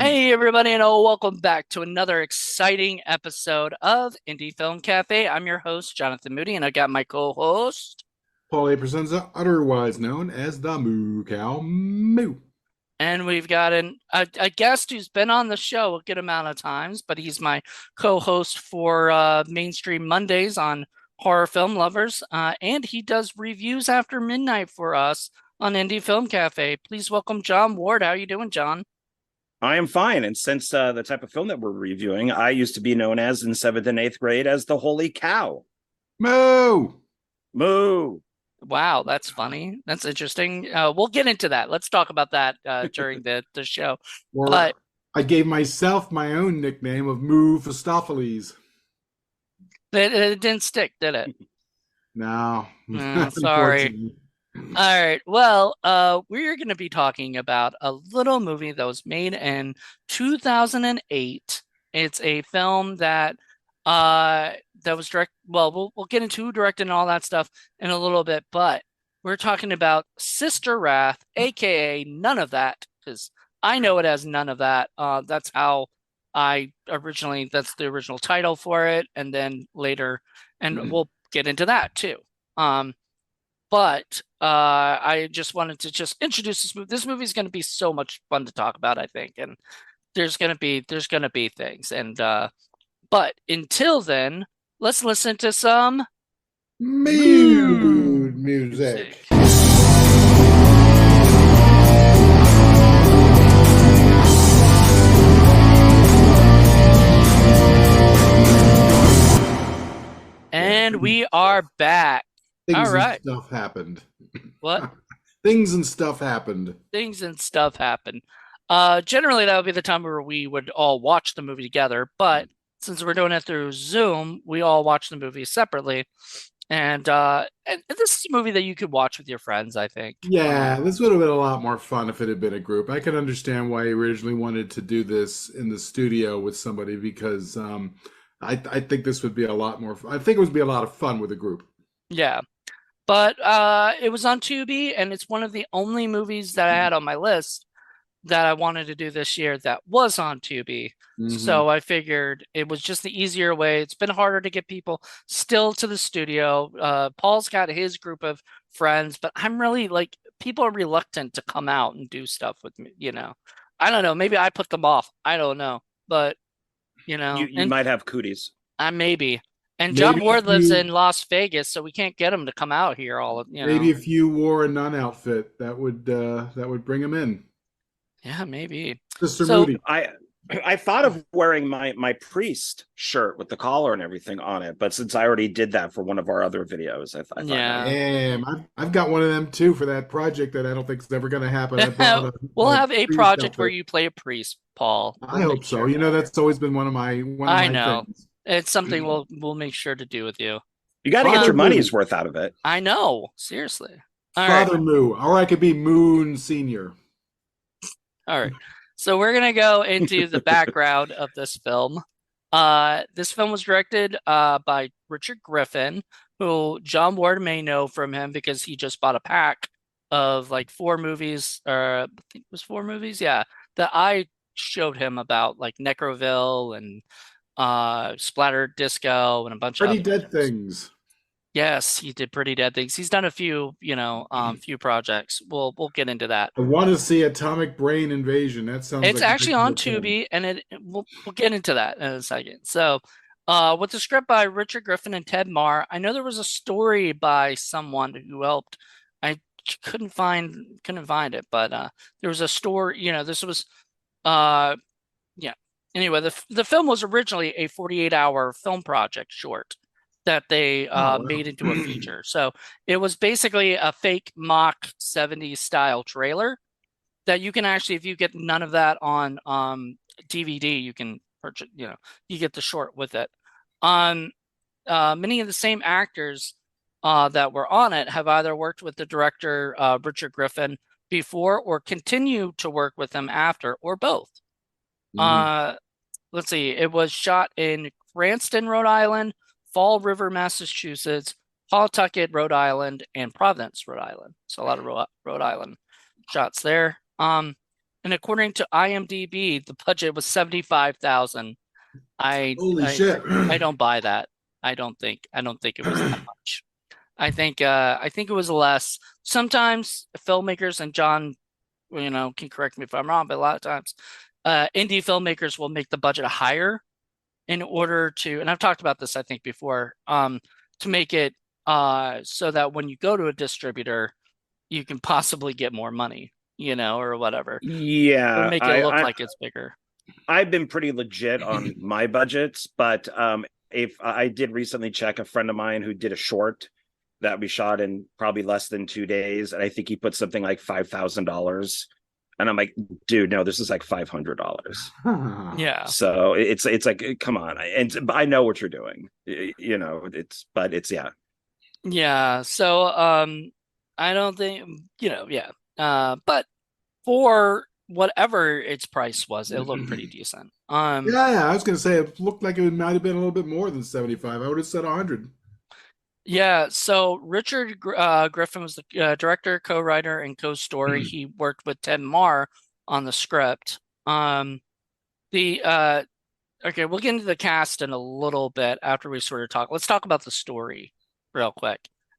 Hey everybody, and welcome back to another exciting episode of Indie Film Cafe. I'm your host, Jonathan Moody, and I got my co-host, Paul A. Presenza, otherwise known as the Moo Cow Moo. and we've got a guest who's been on the show a good amount of times, but he's my co-host for Mainstream Mondays on Horror Film Lovers, and he does reviews after midnight for us on Indie Film Cafe. Please welcome John Ward. How you doing, John? I am fine. And since the type of film that we're reviewing, I used to be known as in seventh and eighth grade as the Holy Cow. Moo! Moo. Wow, that's funny. That's interesting. We'll get into that. Let's talk about that during the show. Or But I gave myself my own nickname of Moo Fistopheles. it didn't stick, did it? No, Sorry. unfortunately. All right. Well, we're going to be talking about a little movie that was made in 2008. It's a film that was direct. Well, we'll get into who directed and all that stuff in a little bit, but we're talking about Sister Wrath, aka None of That, because I know it as None of That. That's how that's the original title for it, and then later, and we'll get into that too. But I just wanted to just introduce this movie. This movie is going to be so much fun to talk about, I think, and there's gonna be things. And but until then, let's listen to some Mood music. music. And we are back. Things All and right. stuff happened. What? Things and stuff happened. Things and stuff happen. Generally that would be the time where we would all watch the movie together, but since we're doing it through Zoom, we all watch the movie separately. And this is a movie that you could watch with your friends, I think. Yeah, this would have been a lot more fun if it had been a group. I can understand why you originally wanted to do this in the studio with somebody because I think this would be a lot more. I think it would be a lot of fun with a group. Yeah. But it was on Tubi, and it's one of the only movies that I had on my list that I wanted to do this year that was on Tubi. Hmm. So I figured it was just the easier way. It's been harder to get people still to the studio. Paul's got his group of friends, but I'm really like people are reluctant to come out and do stuff with me. I don't know. Maybe I put them off. I don't know. But You and might have cooties. I maybe. And John Maybe if Ward lives in you Las Vegas, so we can't get him to come out here all of, maybe if you wore a nun outfit, that would bring him in. Yeah, maybe. Sister So Moody. I thought of wearing my priest shirt with the collar and everything on it, but since I already did that for one of our other videos, I thought no. yeah. Damn, I've got one of them too for that project that I don't think is ever going to happen. I bought We'll a have a priest project where outfit. you play a priest, Paul. I We'll make hope so. sure. That's always been one of I my know. things. It's something we'll make sure to do with you. You got to get Father your Moo, money's worth out of it. I know. Seriously. All right. Father Moo, or I could be Moon Senior. All right. So we're gonna go into the background of this film. This film was directed by Richard Griffin, who John Ward may know from him because he just bought a pack of like four movies, or I think it was four movies, yeah, that I showed him about, like Necroville and Splatter Disco and a bunch of Pretty other Dead films. Things. Yes, he did Pretty Dead Things. He's done a few, few projects. We'll get into that. I want to see Atomic Brain Invasion. That sounds It's like a actually heck of on a film. Tubi, and we'll get into that in a second. So, with the script by Richard Griffin and Ted Marr, I know there was a story by someone who helped. I couldn't find it, but there was a story. This was yeah. Anyway, the film was originally a 48-hour film project short that they Oh, made wow. into a feature. So it was basically a fake mock 70s style trailer that you can actually, if you get None of That on DVD, you can purchase, you get the short with it. On Many of the same actors that were on it have either worked with the director Richard Griffin before or continue to work with him after, or both. Mhm. Uh, let's see, it was shot in Cranston, Rhode Island, Fall River, Massachusetts, Pawtucket, Rhode Island, and Providence, Rhode Island. So a lot of Rhode Island shots there. and according to IMDb, the budget was 75,000. I Holy I shit. I don't buy that. I don't think it was that much. I think it was less. Sometimes filmmakers, and John, can correct me if I'm wrong, but a lot of times, indie filmmakers will make the budget higher in order to, and I've talked about this I think before, to make it so that when you go to a distributor, you can possibly get more money, or whatever, or Yeah, make it look like it's bigger. I've been pretty legit on my budgets, but if I did recently check a friend of mine who did a short that we shot in probably less than 2 days, and I think he put something like $5,000, and I'm like, dude, no, this is like $500. Yeah. So it's like, come on, and I know what you're doing, but it's yeah. Yeah. So I don't think, yeah. But for whatever its price was, it looked pretty decent. Yeah, I was gonna say it looked like it might have been a little bit more than 75. I would have said 100. Yeah, so Richard Griffin was the director, co-writer, and co-story. He worked with Ted Marr on the script. The Okay, we'll get into the cast in a little bit after we sort of talk. Let's talk about the story real quick,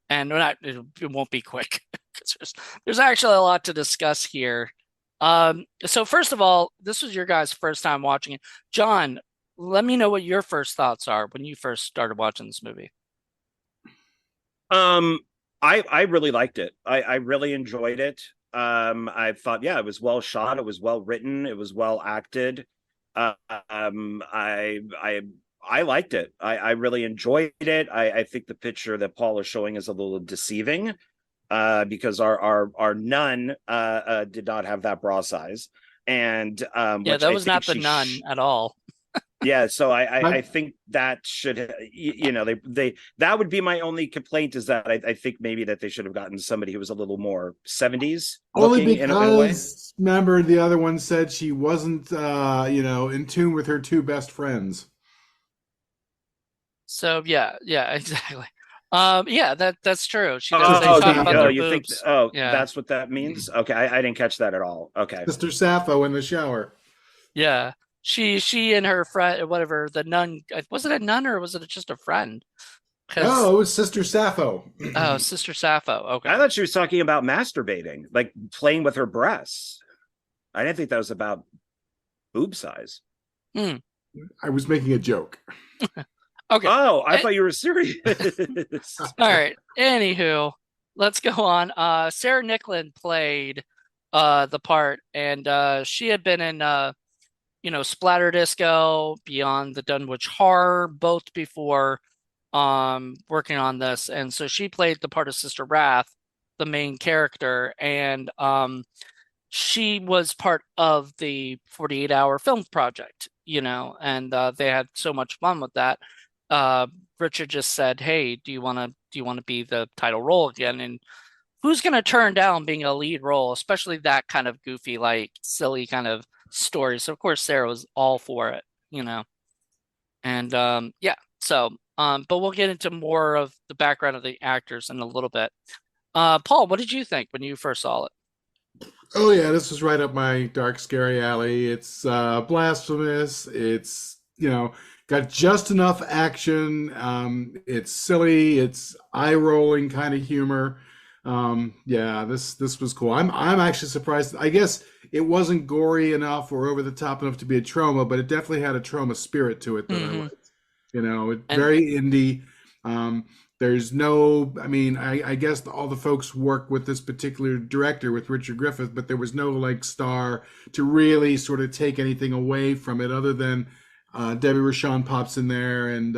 and it won't be quick because there's actually a lot to discuss here. So first of all, this was your guys' first time watching it. John, let me know what your first thoughts are when you first started watching this movie. Um, I really liked it. I really enjoyed it. I thought, yeah, it was well shot, it was well written, it was well acted. I liked it. I really enjoyed it. I think the picture that Paul is showing is a little deceiving, because our nun did not have that bra size, and Yeah, which that I was think not the she nun at all. yeah, so I But think that should, they that would be my only complaint, is that I think maybe that they should have gotten somebody who was a little more 70s only looking in a way. because remember the other one said she wasn't in tune with her two best friends. So yeah, exactly. Yeah, that's true. She does. They Sister Oh, talk about Sappho. their you think, boobs. oh, Yeah, that's what that means? Okay, I didn't catch that at all. Okay. Sister Sappho in the shower. yeah. She and her friend, whatever, the nun. Was it a nun or was it just a friend? Because Oh, it was Sister Sappho. oh, Sister Sappho. Okay. I thought she was talking about masturbating, like playing with her breasts. I didn't think that was about boob size. Hmm. I was making a joke. Okay. Oh, I Eh, thought you were serious. all right. Anywho, let's go on. Sarah Nicklin played the part, and she had been in Splatter Disco, Beyond the Dunwich Horror, both before working on this. And so she played the part of Sister Wrath, the main character, and she was part of the 48-hour film project, and they had so much fun with that. Richard just said, "Hey, do you want to be the title role again?" And who's going to turn down being a lead role, especially that kind of goofy, like silly kind of story? So of course Sarah was all for it. And yeah, so but we'll get into more of the background of the actors in a little bit. Paul, what did you think when you first saw it? Oh yeah, this was right up my dark, scary alley. It's blasphemous. It's got just enough action. It's silly. It's eye-rolling kind of humor. Yeah, this was cool. I'm actually surprised. I guess it wasn't gory enough or over the top enough to be a trauma, but it definitely had a trauma spirit to it that I Hmm. liked. And Very indie. Um, there's no, I mean, I guess all the folks work with this particular director, with Richard Griffith, but there was no like star to really sort of take anything away from it other than Debbie Rochon pops in there. And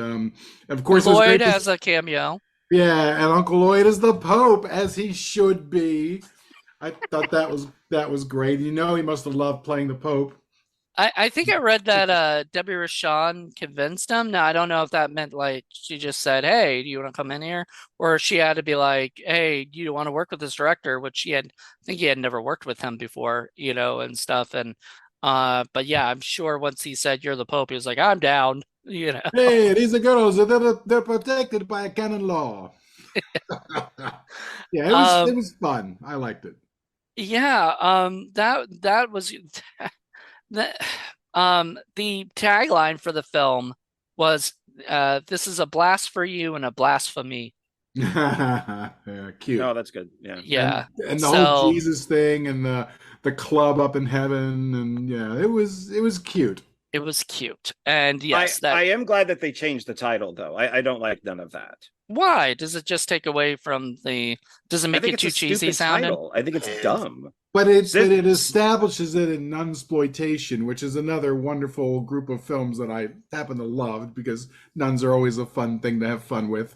of course, it was Lloyd great to, has a cameo. yeah, and Uncle Lloyd is the Pope, as he should be. I thought that was great. He must have loved playing the Pope. I think I read that Debbie Rochon convinced him. Now I don't know if that meant like she just said, "Hey, do you want to come in here?" Or she had to be like, "Hey, do you want to work with this director?" Which I think he had never worked with him before, and stuff. And but yeah, I'm sure once he said you're the Pope, he was like, "I'm down." Hey, these are girls. They're protected by canon law. Yeah, it was Um, it was fun. I liked it. Yeah, that was that the tagline for the film was this is a blast for you and a blasphemy. Yeah, cute. Oh, that's good. Yeah. Yeah. And the whole So Jesus thing and the club up in heaven, and yeah, it was cute. it was cute. And I yes, that I am glad that they changed the title though. I don't like None of That. why? Does it just take away from does it I make think it it's a too cheesy stupid sounding? title. I think it's dumb. But it Sis- establishes it in NunSploitation, which is another wonderful group of films that I happen to love because nuns are always a fun thing to have fun with.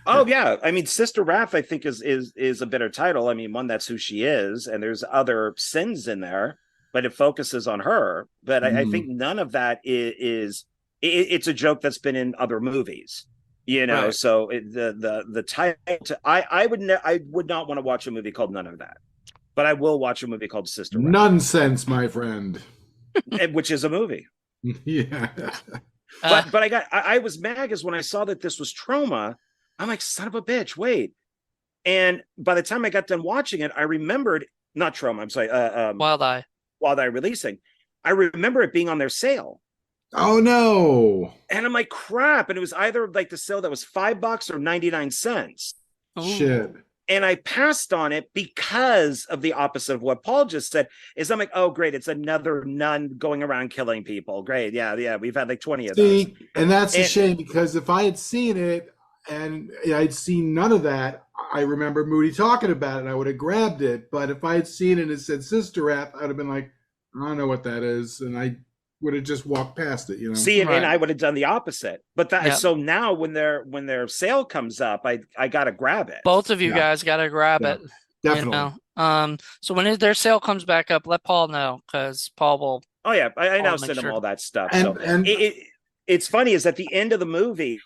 Oh yeah, I mean, Sister Wrath, I think is a better title. I mean, one, that's who she is, and there's other sins in there, but it focuses on her. But I think Mm, None of That it's a joke that's been in other movies, Right. So the title. I would not want to watch a movie called None of That, but I will watch a movie called Sister Wrath, nonsense, my friend. which is a movie. Yeah. Uh, But I was mad because when I saw that this was Trauma, I'm like, son of a bitch, wait. And by the time I got done watching it, I remembered not Trauma. I'm sorry, Wild Eye. Wild Eye Releasing. I remember it being on their sale, Oh no. and I'm like, crap. And it was either like the sale that was $5 or 99 cents. Shit. Ooh. And I passed on it because of the opposite of what Paul just said. Is I'm like, oh great, it's another nun going around killing people. Great, yeah. We've had like 20 of those. See, and that's a And shame because if I had seen it and I'd seen none of that, I remember Moody talking about it and I would have grabbed it. But if I had seen it and it said Sister App, I'd have been like, I don't know what that is. And I would have just walked past it. see, and Right. I would have done the opposite. But that Yeah. so now when their sale comes up, I gotta grab it. Both of you Yeah, guys gotta grab yeah, it, you definitely. know. So when their sale comes back up, let Paul know because Oh yeah, I Paul now will make send him sure. all that stuff. So And it's funny is at the end of the movie.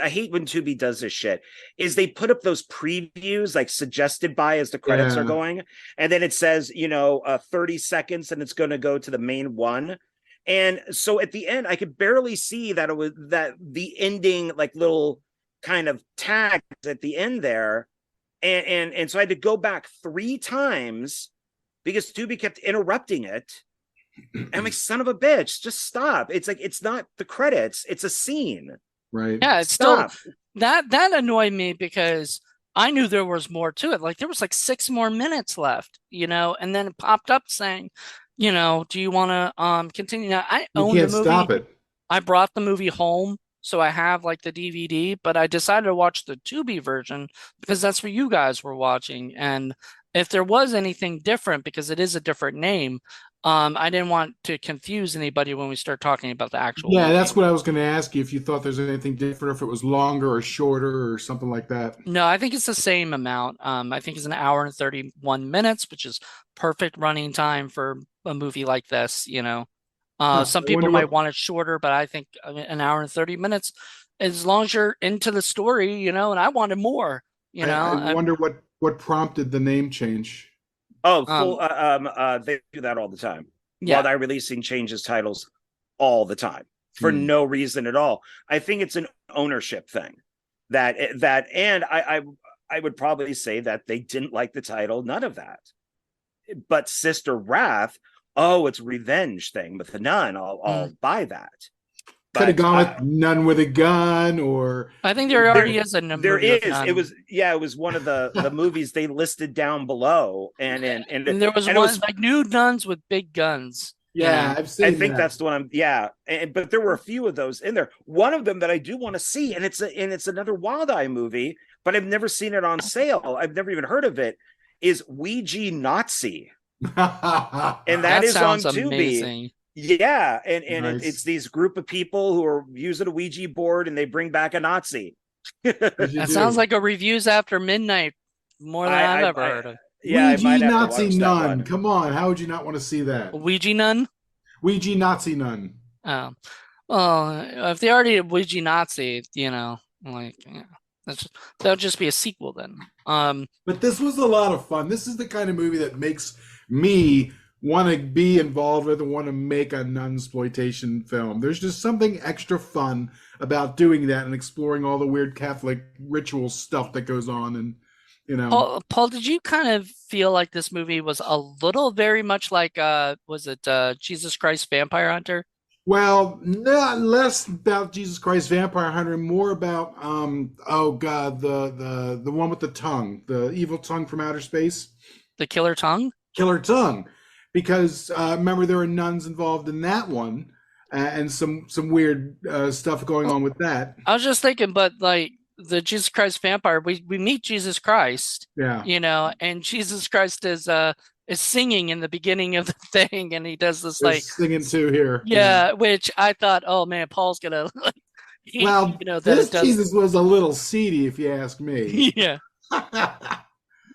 I hate when Tubi does this shit. Is they put up those previews like suggested by as the credits are yeah, going, and then it says 30 seconds, and it's going to go to the main one. And so at the end, I could barely see that it was that the ending like little kind of tags at the end there, and so I had to go back 3 times because Tubi kept interrupting it. And I'm like, son of a bitch, just stop. It's like it's not the credits, it's a scene. right. Yeah, it's still Stop. that annoyed me because I knew there was more to it. Like there was like 6 more minutes left, and then it popped up saying, do you want to continue? Now I You own the can't movie. stop it. I brought the movie home, so I have like the DVD, but I decided to watch the Tubi version because that's what you guys were watching. And if there was anything different, because it is a different name, I didn't want to confuse anybody when we start talking about the actual Yeah, movie. that's what I was going to ask you if you thought there's anything different, if it was longer or shorter or something like that. No, I think it's the same amount. I think it's an hour and 31 minutes, which is perfect running time for a movie like this. Huh. Some I people wonder might what want it shorter, but I think an hour and 30 minutes, as long as you're into the story, and I wanted more, you know. I I, wonder what prompted the name change. Oh, um, they do that all the time. While yeah, they're releasing changes titles all the time for Hmm. no reason at all. I think it's an ownership thing and I would probably say that they didn't like the title, None of That. But Sister Wrath, oh, it's revenge thing with the nun. mm. I'll buy that. Could have But gone with None with a Gun or I think there already there is a there movie with is it none. was yeah it was one of the movies they listed down below And there was and it one was like nude nuns with big guns, you yeah, know. I've I seen think that. that's the one but there were a few of those in there. One of them that I do want to see, and it's another Wild Eye movie, but I've never seen it on sale. I've never even heard of it. Is Ouija Nazi, and that That is on sounds Tubi. amazing. Yeah, and it's Nice. these group of people who are using a Ouija board, and they bring back a Nazi. As you That sounds do. like a reviews after midnight more than I've ever I heard of. yeah, I Ouija might have to Nazi watch that Nun. one. Come on, how would you not want to see that? Ouija nun? Ouija Nazi Nun. Oh. Well, if they already did Ouija Nazi, like that'll just be a sequel then. But this was a lot of fun. This is the kind of movie that makes me want to be involved with and want to make a nunsploitation film. There's just something extra fun about doing that and exploring all the weird Catholic ritual stuff that goes on. And You know. Paul, did you kind of feel like this movie was a little very much like was it Jesus Christ Vampire Hunter? Well, not less about Jesus Christ Vampire Hunter, and more about oh god, the one with the tongue, the evil tongue from outer space, The Killer Tongue? Killer Tongue, because remember there were nuns involved in that one, and some weird stuff going Well, on with that. I was just thinking, but like the Jesus Christ vampire, we meet Jesus Christ, Yeah, and Jesus Christ is singing in the beginning of the thing, and he does this like there's singing too here. Yeah. yeah, which I thought, oh man, Paul's gonna like Well, that it this does Jesus was a little seedy, if you ask me. yeah. That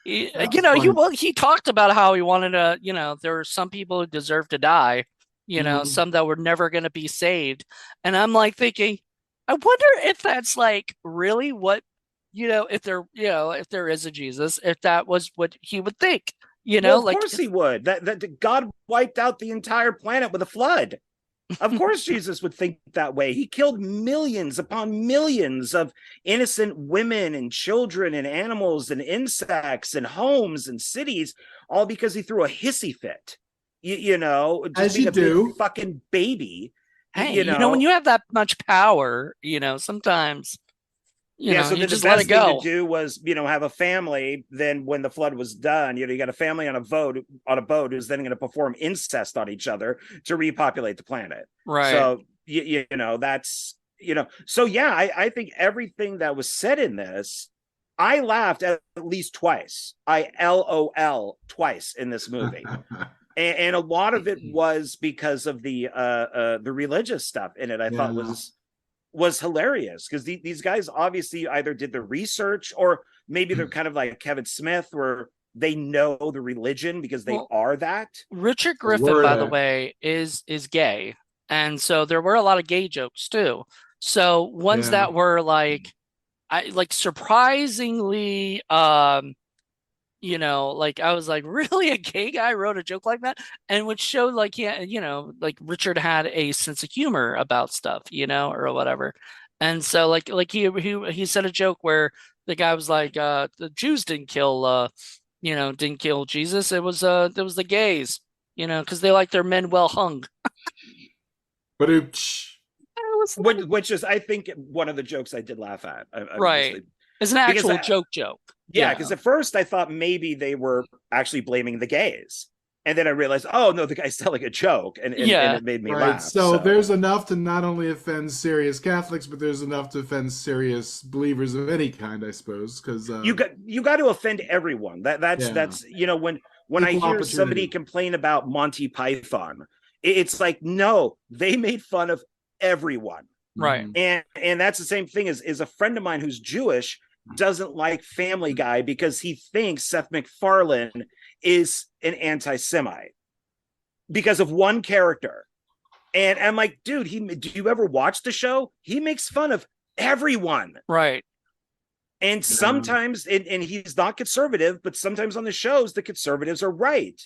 He, was funny. he talked about how he wanted to, there were some people who deserve to die, Mhm. some that were never going to be saved. And I'm like thinking, I wonder if that's like really what, if there is a Jesus, if that was what he would think, Well, of like course he would. That God wiped out the entire planet with a flood. Of course, Jesus would think that way. He killed millions upon millions of innocent women and children and animals and insects and homes and cities, all because he threw a hissy fit. Just As being you a big do. fucking baby. hey, You when know, you have that much power, sometimes, Yeah, so you then the just let it best thing to go. do was, have a family. Then when the flood was done, you got a family on a boat who's then going to perform incest on each other to repopulate the planet. Right. So that's So yeah, I think everything that was said in this, I laughed at least twice. I LOL twice in this movie. And a lot of it was because of the religious stuff in it. I thought Yeah. was hilarious because these guys obviously either did the research or maybe they're kind of like Kevin Smith where they know the religion because they Well, are that. Richard A Griffin, word by the at. way, is gay, and so there were a lot of gay jokes too. So ones Yeah. that were like, I like surprisingly, like I was like, really, a gay guy wrote a joke like that, and which showed like, yeah, like Richard had a sense of humor about stuff, or whatever. And so like he said a joke where the guy was like, the Jews didn't kill Jesus. It was the gays, because they like their men well hung. But I was like, Which is, I think, one of the jokes I did laugh at. I'm just right. like, It's an because actual joke. yeah, Yeah. because at first I thought maybe they were actually blaming the gays. And then I realized, oh no, the guy's telling a joke, and Yeah. it made me right. laugh. So So there's enough to not only offend serious Catholics, but there's enough to offend serious believers of any kind, I suppose. Because you got to offend everyone. yeah, That's when I equal hear somebody opportunity. complain about Monty Python, it's like, no, they made fun of everyone. Right. Mhm. And that's the same thing as a friend of mine who's Jewish doesn't like Family Guy because he thinks Seth MacFarlane is an anti-Semite because of one character. And I'm like, dude, do you ever watch the show? He makes fun of everyone. Right. And Yeah. sometimes, and he's not conservative, but sometimes on the shows, the conservatives are right.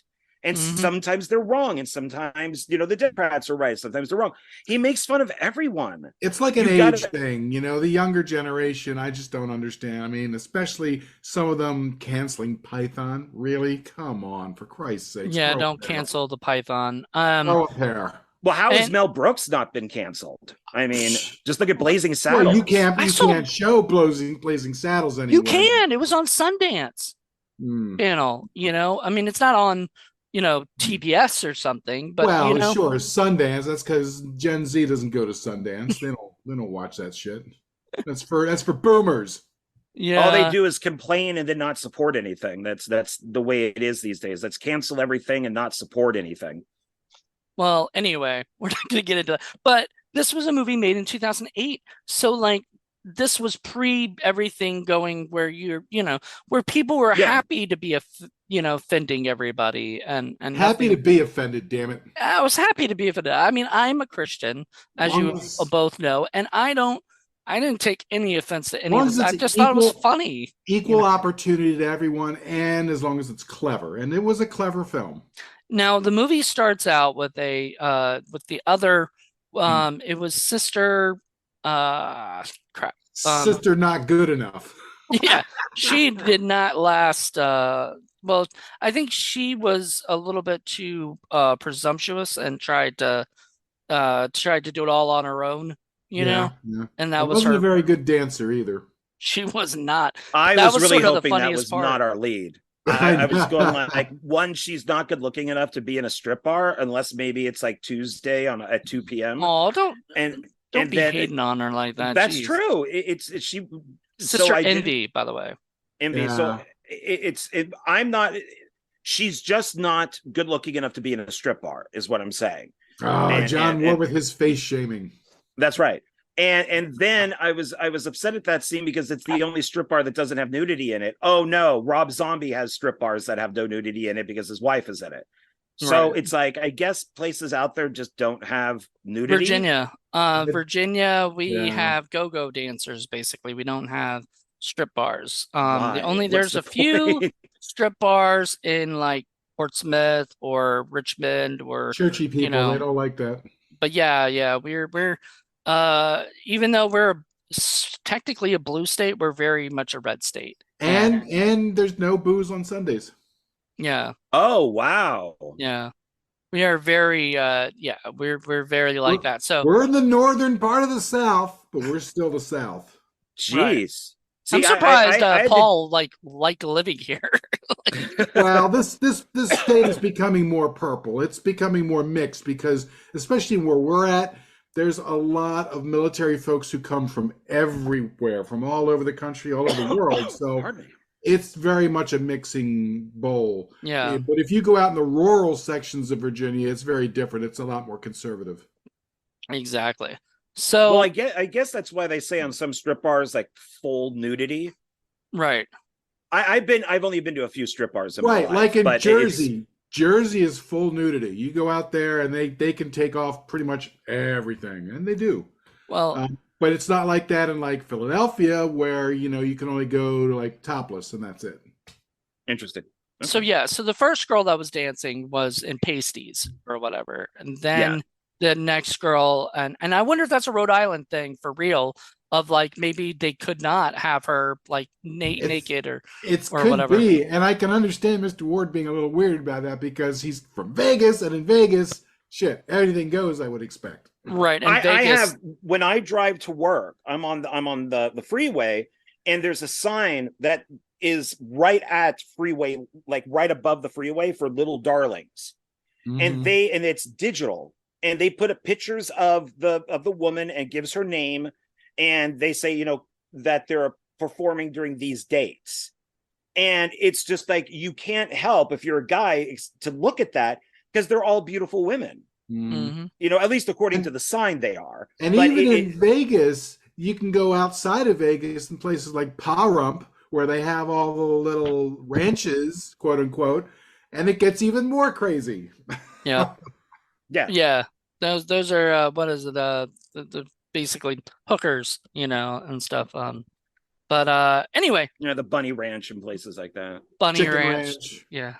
And Hmm. sometimes they're wrong. And sometimes, the Democrats are right. Sometimes they're wrong. He makes fun of everyone. It's like an You got age to, thing, the younger generation, I just don't understand. I mean, especially some of them canceling Python. Really? Come on, for Christ's sakes, Yeah, grow don't a pair. cancel the Python. Grow a pair. well, how has And Mel Brooks not been canceled? I mean, just look at well, Blazing Well, you Saddles. can't I you saw can't show Blazing Saddles you anywhere. can. It was on Sundance Hmm. channel, I mean, it's not on, TBS or something, but Well, sure, Sundance. That's because Gen Z doesn't go to Sundance. They don't watch that shit. That's for boomers. All they yeah. do is complain and then not support anything. That's the way it is these days. Let's cancel everything and not support anything. Well, anyway, we're not going to get into that. But this was a movie made in 2008. So, like, this was pre everything going where where people were Yeah. happy to be, offending everybody and Happy to nothing. be offended, damn it. I was happy to be offended. I mean, I'm a Christian, as Long you as both know, and I didn't take any offense to any of long as this. I it's just thought it was equal funny, equal opportunity to everyone, and as long as it's clever, and it was a clever film. Now the movie starts out with with the other it was sister crap. Um Sister, not good enough. Yeah, she did not last. Well, I think she was a little bit too presumptuous and tried to do it all on her own, you Yeah, know? yeah. And And that was wasn't a her. very good dancer either. She was not. I That was was really sort of the hoping that funniest was part. not our lead. I I was going like, know. one, she's not good looking enough to be in a strip bar unless maybe it's like Tuesday on at 2 p.m. Oh, and don't be then hating on her like that. that's Jeez. true. It's she. So Sister I didn't Envy, by the way. envy. So Yeah. I'm not. She's just not good looking enough to be in a strip bar, is what I'm saying. Oh, And John and Ward and with his face shaming. that's right. And then I was upset at that scene because it's the only strip bar that doesn't have nudity in it. Oh no, Rob Zombie has strip bars that have no nudity in it because his wife is in it. So Right. it's like, I guess places out there just don't have nudity. Virginia. Virginia, we Yeah. have go-go dancers, basically. We don't have strip bars. Why? What's There's the a few point? strip bars in like Portsmouth or Richmond or, Churchy you people, they know, don't like that. but yeah, we're even though we're technically a blue state, we're very much a red state. And And there's no booze on Sundays. yeah, Oh wow. yeah. We are very yeah, we're very We're like that. So, we're in the northern part of the South, but we're still the South. right. Jeez. I'm See, surprised I had to. Paul like living here. Well, this state is becoming more purple. It's becoming more mixed because, especially where we're at, there's a lot of military folks who come from everywhere, from all over the country, all over the world. So Pardon me. it's very much a mixing bowl. Yeah, But if you go out in the rural sections of Virginia, it's very different. It's a lot more conservative. exactly. Well, So, I guess that's why they say on some strip bars like full nudity. right. I've only been to a few strip bars in my Right, like life, in but it's Jersey. Jersey is full nudity. You go out there and they can take off pretty much everything, and they do. Well, But it's not like that in like Philadelphia, where you can only go to like topless and that's it. interesting. so Okay. yeah, so the first girl that was dancing was in pasties or whatever. And Yeah. then the next girl, and I wonder if that's a Rhode Island thing for real, of like maybe they could not have her like It's naked it's or could whatever. be, and I can understand Mr. Ward being a little weird about that because he's from Vegas, and in Vegas, shit, anything goes. I would expect. Right. In I Vegas, have, when I drive to work, I'm on the freeway, and there's a sign that is right at freeway, like right above the freeway, for Little Darlings. And Mhm. it's digital, and they put up pictures of the woman and gives her name, and they say, that they're performing during these dates. And it's just like, you can't help, if you're a guy, to look at that, because they're all beautiful women. Mhm. hmm At least according to And the sign they are. and But even it in Vegas, you can go outside of Vegas in places like Pahrump, where they have all the little ranches, quote unquote, and it gets even more crazy. Yeah. yeah. Yeah. Those are what is it? The basically hookers, and stuff. But anyway, The Bunny Ranch and places like that. Bunny Chicken Ranch. ranch, Yeah.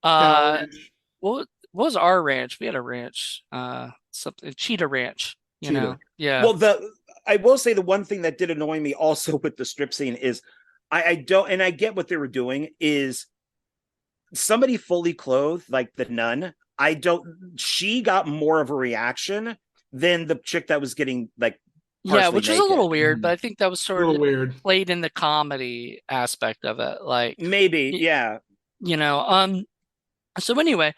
cow Uh ranch, what was our ranch? We had a ranch, something Cheetah Ranch, cheetah. Yeah. Well, I will say the one thing that did annoy me also with the strip scene is, I don't, and I get what they were doing, is somebody fully clothed like the nun. She got more of a reaction than the chick that was getting like Yeah, partially which was a little naked. weird, but I think that was A sort little of weird. played in the comedy aspect of it. Like, Maybe, y- yeah. you know, um, so anyway,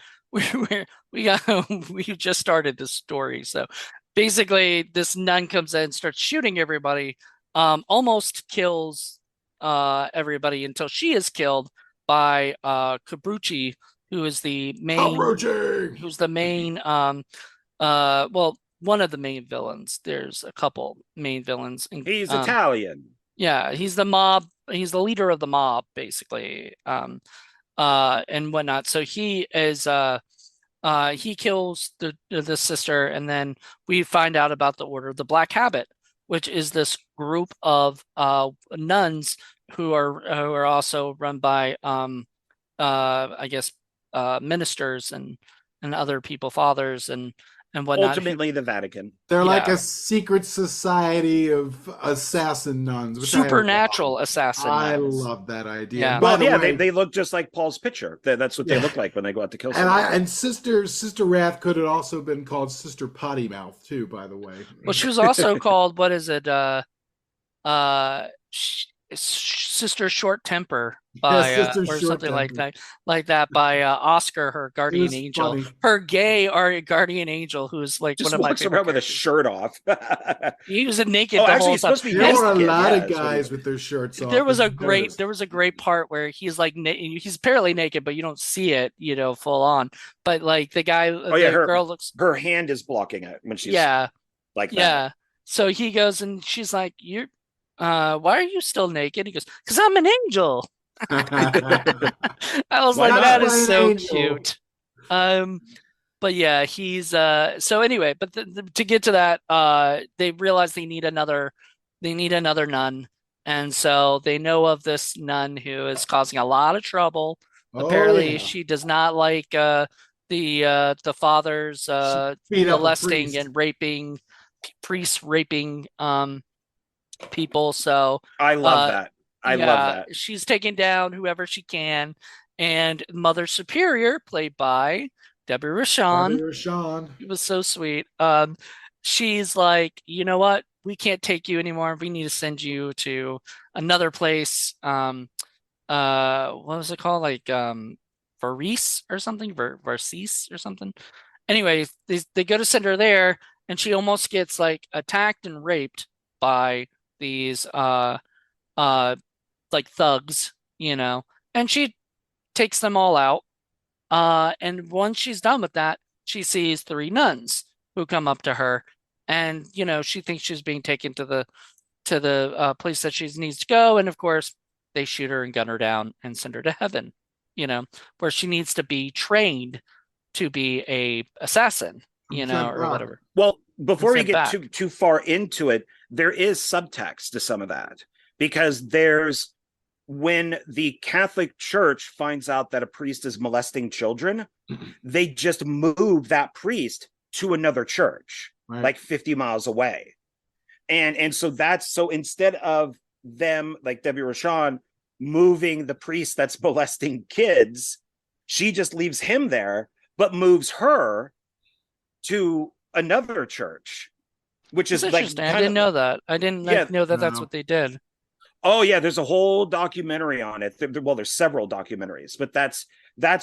we got we just started this story. So basically this nun comes in, starts shooting everybody, almost kills everybody until she is killed by Kabruchi, who is the main Cockroaching. who's the main well, one of the main villains. There's a couple main villains. He's Italian. Yeah, he's the mob, he's the leader of the mob, basically. And whatnot. So he kills the sister, and then we find out about the Order of the Black Habit, which is this group of nuns who are also run by I guess ministers and other people, fathers, and whatnot. Ultimately, the Vatican. They're like Yeah. a secret society of assassin nuns, which I love. Supernatural assassin I nuns. love that idea. And Yeah. by Well, the yeah, way, they look just like Paul's picture. That's what they yeah, look like when they go out to kill and somebody. Sister Wrath could have also been called Sister Potty Mouth too. By the way, Well, she was also called, what is it? Sister Short Temper yeah, by Sister or Short something Temper. like that by Oscar, her It guardian was angel, funny. her gay guardian angel, who's like one Just of my walks favorite around with a characters. shirt off. He was naked Oh, the actually, whole he's time. supposed to be There And were a naked. lot Yeah, of that's what he guys was. with their shirts there off. was If a you great noticed. there was a great part where he's like he's apparently naked, but you don't see it, full on. But like Oh yeah, the her girl looks, her hand is blocking it when she's yeah, like that. yeah. So he goes and she's like, "You're, why are you still naked?" He goes, "Because I'm an angel." I was Why like, That's that not? is my so angel. cute. Um, but yeah, he's so anyway, but to get to that, they realize they need another nun. And so they know of this nun who is causing a lot of trouble. Oh Apparently, yeah, she does not like the father's she beat up a molesting priest. and raping, priests raping people. So I love uh that. I love yeah, that. she's taking down whoever she can. And Mother Superior, played by Debbie Debbie Rochon, Rashawn. it was so sweet. She's like, you know what? We can't take you anymore. We need to send you to another place. What was it called? Like, Varese or something, Varese or something. Anyway, they go to send her there, and she almost gets like attacked and raped by these uh like thugs, and she takes them all out. And once she's done with that, she sees three nuns who come up to her, and she thinks she's being taken to the place that she needs to go, and of course they shoot her and gun her down and send her to heaven, where she needs to be trained to be a assassin, I'm sent or back. whatever, Well, and before we sent get back. too far into it, there is subtext to some of that because there's when the Catholic Church finds out that a priest is molesting children, they just move that priest to another church, Right. like 50 miles away. And so instead of them, like Debbie Rochon, moving the priest that's molesting kids, she just leaves him there, but moves her to another church, which That's is like interesting. I kind didn't of, know that. I didn't yeah. know that that's No. what they did. Oh yeah, there's a whole documentary on it. Well, there's several documentaries, but that's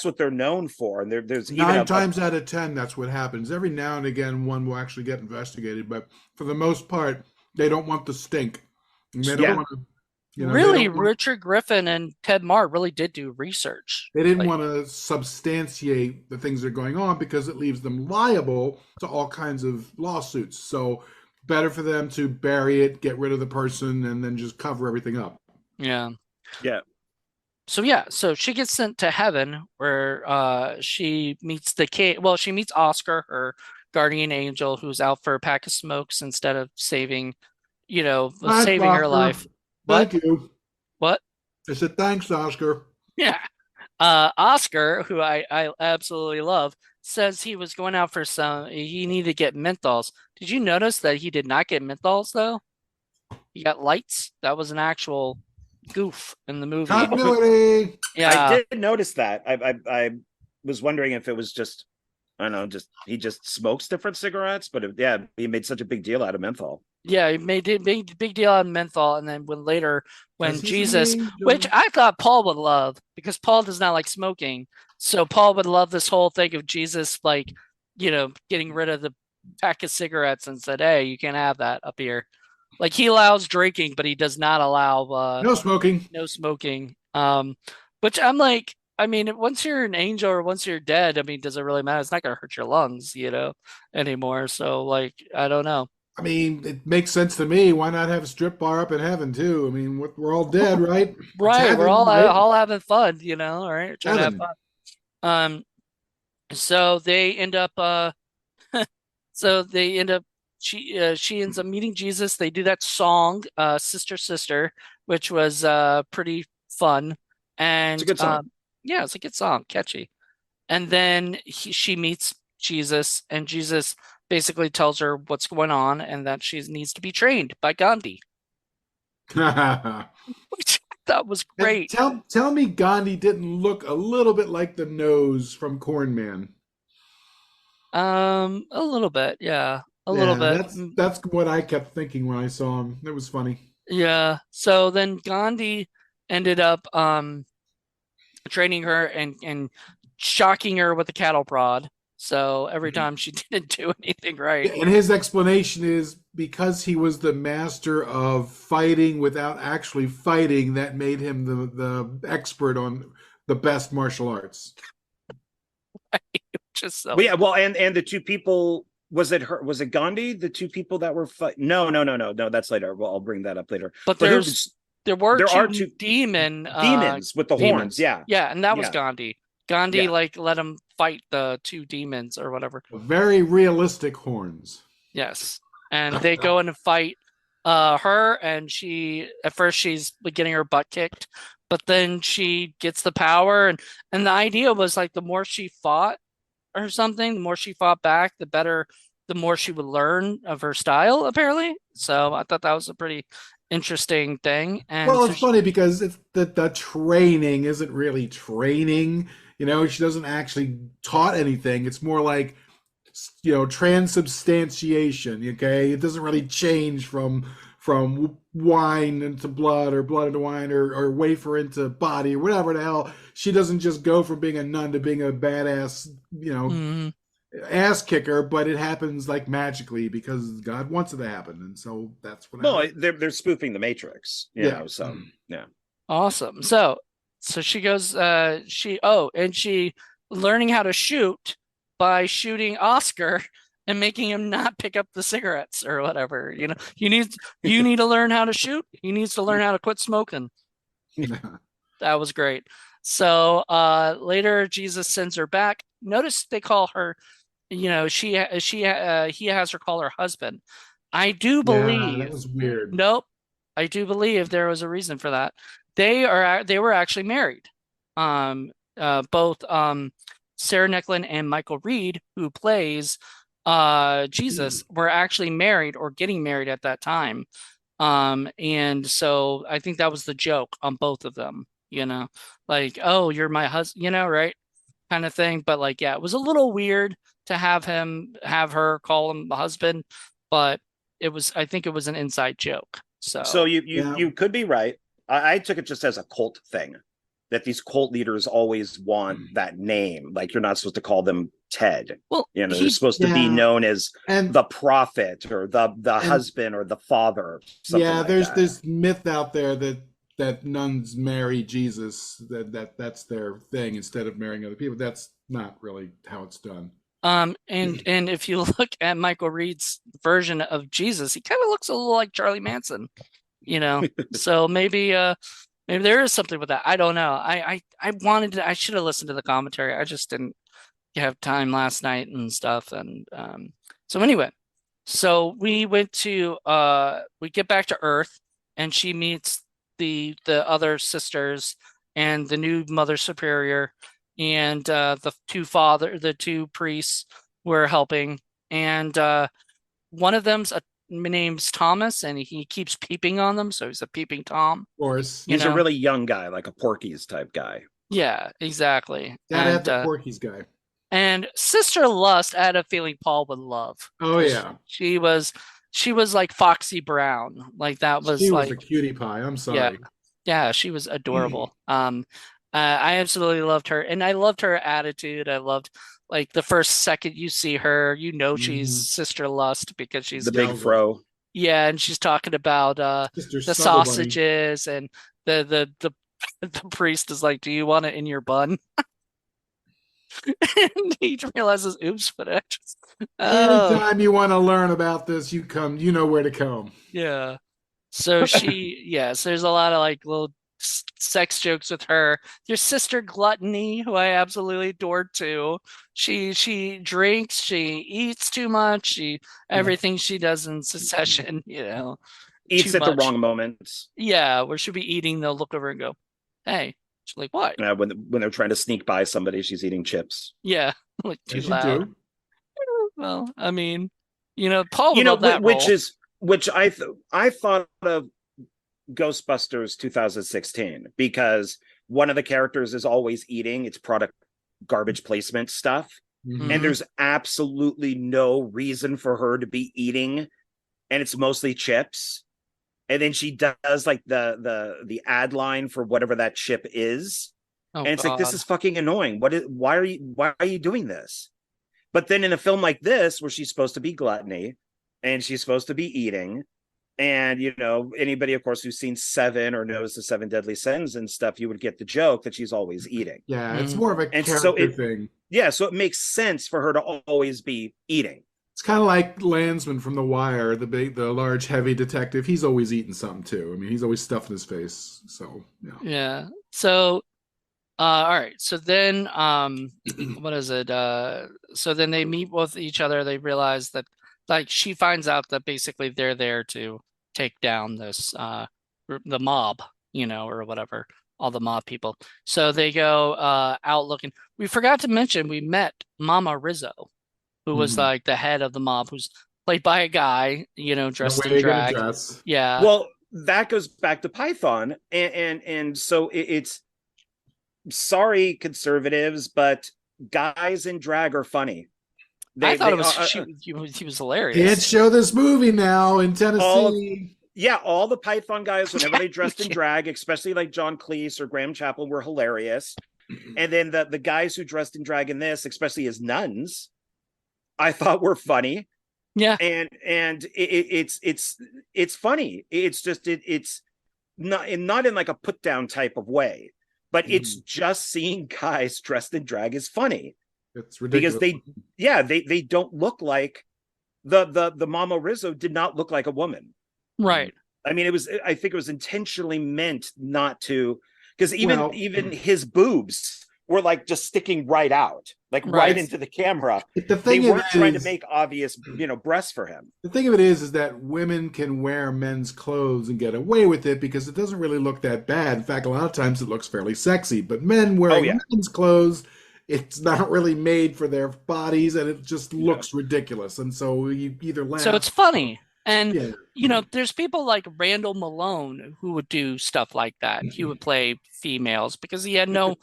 what they're known for. And there's even Nine times out of 10, that's what happens. Every now and again, one will actually get investigated, but for the most part, they don't want the stink. And they don't Yeah. want to, they Really, don't want, Richard Griffin and Ted Marr really did do research. they didn't Like, want to substantiate the things that are going on because it leaves them liable to all kinds of lawsuits. So better for them to bury it, get rid of the person, and then just cover everything up. yeah. Yeah. So she gets sent to heaven where she meets the kid. Well, she meets Oscar, her guardian angel, who's out for a pack of smokes instead of Thanks, saving her Oscar. life. What? Thank you. What? I said, thanks, Oscar. Yeah. Oscar, who I absolutely love, says he was going out for he needed to get menthols. Did you notice that he did not get menthols though? He got lights. That was an actual goof in the movie. Continuity. I Yeah. did notice that. I was wondering if it was just, I don't know, just he just smokes different cigarettes, but yeah, he made such a big deal out of menthol. Yeah, he made a big deal out of menthol, and then when Because he's an Jesus, which angel. I thought Paul would love, because Paul does not like smoking, so Paul would love this whole thing of Jesus, like, getting rid of the pack of cigarettes and said, "Hey, you can't have that up here." Like, he allows drinking, but he does not allow No smoking. no smoking. Which I'm like, I mean, once you're an angel or once you're dead, I mean, does it really matter? It's not gonna hurt your lungs, anymore. So, like, I don't know. I mean, it makes sense to me. Why not have a strip bar up in heaven too? I mean, we're all dead, right? It's Right, we're heaven, right? all having fun, all right, trying to have Heaven. fun. So they end up so they end up she ends up meeting Jesus. They do that song, Sister Sister, which was pretty fun. It's a And good song. yeah, it's a good song, catchy. And then she meets Jesus, and Jesus basically tells her what's going on and that she needs to be trained by Gandhi, which I thought was And great. tell me Gandhi didn't look a little bit like the nose from Corn Man. A little bit, yeah, a little Yeah, bit. that's what I kept thinking when I saw him. It was funny. Yeah. So then Gandhi ended up training her and shocking her with a cattle prod. So every time she didn't do anything right. And his explanation is because he was the master of fighting without actually fighting, that made him the expert on the best martial arts. Just so Well, yeah, well, and the two people, was it her? Was it Gandhi? The two people that were no. That's later. Well, I'll bring that up later. but But who? there were There are two two demons demons with the horns. demons. Yeah, Yeah, and that was yeah, Gandhi. Gandhi yeah. like let him fight the two demons or whatever. Very realistic horns. Yes. And they go in and fight her, and she at first she's like getting her butt kicked, but then she gets the power, and the idea was like the more she fought or something, the more she fought back, the better, the more she would learn of her style, apparently. So I thought that was a pretty interesting thing. And Well, so it's funny because it's the training isn't really training. You know, she doesn't actually taught anything. It's more like, you know, transubstantiation. Okay, it doesn't really change from wine into blood or blood into wine or wafer into body or whatever the hell. She doesn't just go from being a nun to being a badass, you know, mm, ass kicker, but it happens like magically because God wants it to happen, and so that's what Well, happens. they're spoofing the Matrix, you Yeah. know. So yeah. awesome. So she goes and she learning how to shoot by shooting Oscar and making him not pick up the cigarettes or whatever. You know, you need to learn how to shoot. He needs to learn how to quit smoking. That was great. So later Jesus sends her back. Notice they call her, you know, he has her call her husband. I do Yeah, that believe, was weird. nope, I do believe there was a reason for that. They were actually married. Both Sarah Nicklin and Michael Reed, who plays Jesus, were actually married or getting married at that time. And so I think that was the joke on both of them, you know, like, oh, you're my husband, you know, right? Kind of thing. But like, yeah, it was a little weird to have her call him the husband, but I think it was an inside joke. So So, Yeah, you could be right. I took it just as a cult thing, that these cult leaders always want that name. Like you're not supposed to call them Ted. well, You know, they're he, supposed to be yeah, known as and the prophet or the and husband or the father, something yeah, like there's that. this myth out there that nuns marry Jesus, that's their thing instead of marrying other people. That's not really how it's done. and if you look at Michael Reed's version of Jesus, he kind of looks a little like Charlie Manson, you know. So maybe there is something with that. I don't know. I should have listened to the commentary. I just didn't have time last night and stuff. And so anyway, so we get back to Earth and she meets the other sisters and the new Mother Superior and the two priests were helping. And one of them's name's Thomas and he keeps peeping on them, so he's a peeping Tom, Of course, you He's a know. really young guy, like a Porky's type guy. Yeah, exactly. gotta have the Porky's guy. And Sister Lust, I had a feeling Paul would love Oh because yeah, she was like Foxy Brown. Like that was she was like a cutie pie. I'm yeah, sorry. yeah, she was adorable. I absolutely loved her, and I loved her attitude. I loved like the first second you see her, you know she's Hmm. Sister Lust because she's The big Yowza. fro. yeah, and she's talking about Sister the Snuggle Bunny. sausages and the the priest is like, "Do you want it in your bun?" And he realizes, "Oops, but I just oh Anytime you want to learn about this, you come. You know where to come. yeah." So yes, there's a lot of like little sex jokes with her. Your sister Gluttony, who I absolutely adored too. She drinks, she eats too much, she everything she does in succession, you know, too Eats at the much. wrong moments. Yeah, where she'll be eating, they'll look over and go, "Hey." She's like, "What?" When they're trying to sneak by somebody, she's eating chips. Yeah, like too As you loud. do. Well, I mean, Paul would love that role. Which I thought of Ghostbusters 2016, because one of the characters is always eating. It's product garbage placement stuff. Mhm. And there's absolutely no reason for her to be eating, and it's mostly chips. And then she does like the ad line for whatever that chip is. Oh And it's like, this God. is fucking annoying. Why are you doing this? But then in a film like this, where she's supposed to be gluttony and she's supposed to be eating, and anybody, of course, who's seen Seven or knows the Seven Deadly Sins and stuff, you would get the joke that she's always eating. Yeah, it's more of a And character thing. Yeah, so it makes sense for her to always be eating. It's kind of like Landsman from The Wire, the large, heavy detective. He's always eating something too. I mean, he's always stuffing his face. So yeah. Yeah. So, all right. So then, what is it? So then they meet with each other. They realize that, like, she finds out that basically they're there to take down this, the mob, or whatever, all the mob people. So they go out looking. We forgot to mention we met Mama Rizzo, who was like the head of the mob, who's played by a guy, dressed in drag. Yeah. Well, that goes back to Python, and so it's sorry, conservatives, but guys in drag are funny. I thought it was he was hilarious. Can't show this movie now in Tennessee. All the Python guys, whenever they dressed in drag, especially like John Cleese or Graham Chappell, were hilarious. And then the guys who dressed in drag in this, especially as nuns, I thought were funny. Yeah. And it's funny. It's just it's not in like a put down type of way, but it's just seeing guys dressed in drag is funny. It's ridiculous. Because they don't look like the Mama Rizzo did not look like a woman. Right. I mean, I think it was intentionally meant not to, because even his boobs were like just sticking right out, like right into the camera. They weren't trying to make obvious, breasts for him. The thing of it is that women can wear men's clothes and get away with it because it doesn't really look that bad. In fact, a lot of times it looks fairly sexy, but men wearing men's clothes, it's not really made for their bodies and it just looks ridiculous. And so you either laugh. So it's funny. And, there's people like Randall Malone who would do stuff like that. He would play females because he had no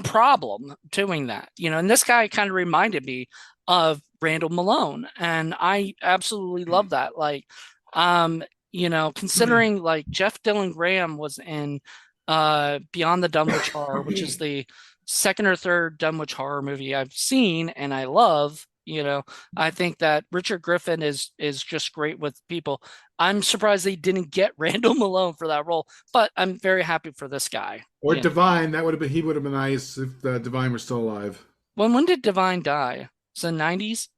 problem doing that, and this guy kind of reminded me of Randall Malone. And I absolutely love that. Like, considering like Jeff Dylan Graham was in Beyond the Dunwich Horror, which is the second or third Dunwich Horror movie I've seen and I love. I think that Richard Griffin is just great with people. I'm surprised they didn't get Randall Malone for that role, but I'm very happy for this guy. Or Divine. He would have been nice if Divine were still alive. When did Divine die? Was it the 90s?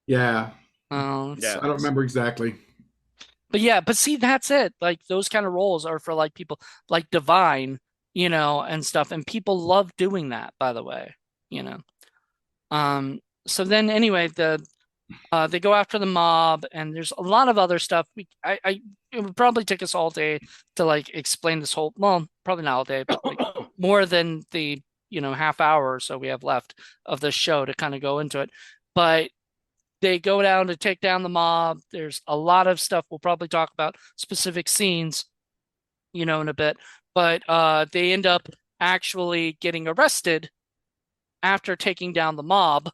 Yeah. Oh, yeah. I don't remember exactly. But see, that's it. Like those kind of roles are for like people like Divine, and stuff. And people love doing that, by the way, So then anyway, they go after the mob and there's a lot of other stuff. It would probably take us all day to like explain this whole, well, probably not all day, but like more than the, half hour or so we have left of the show to kind of go into it. But they go down to take down the mob. There's a lot of stuff. We'll probably talk about specific scenes, in a bit, but they end up actually getting arrested after taking down the mob.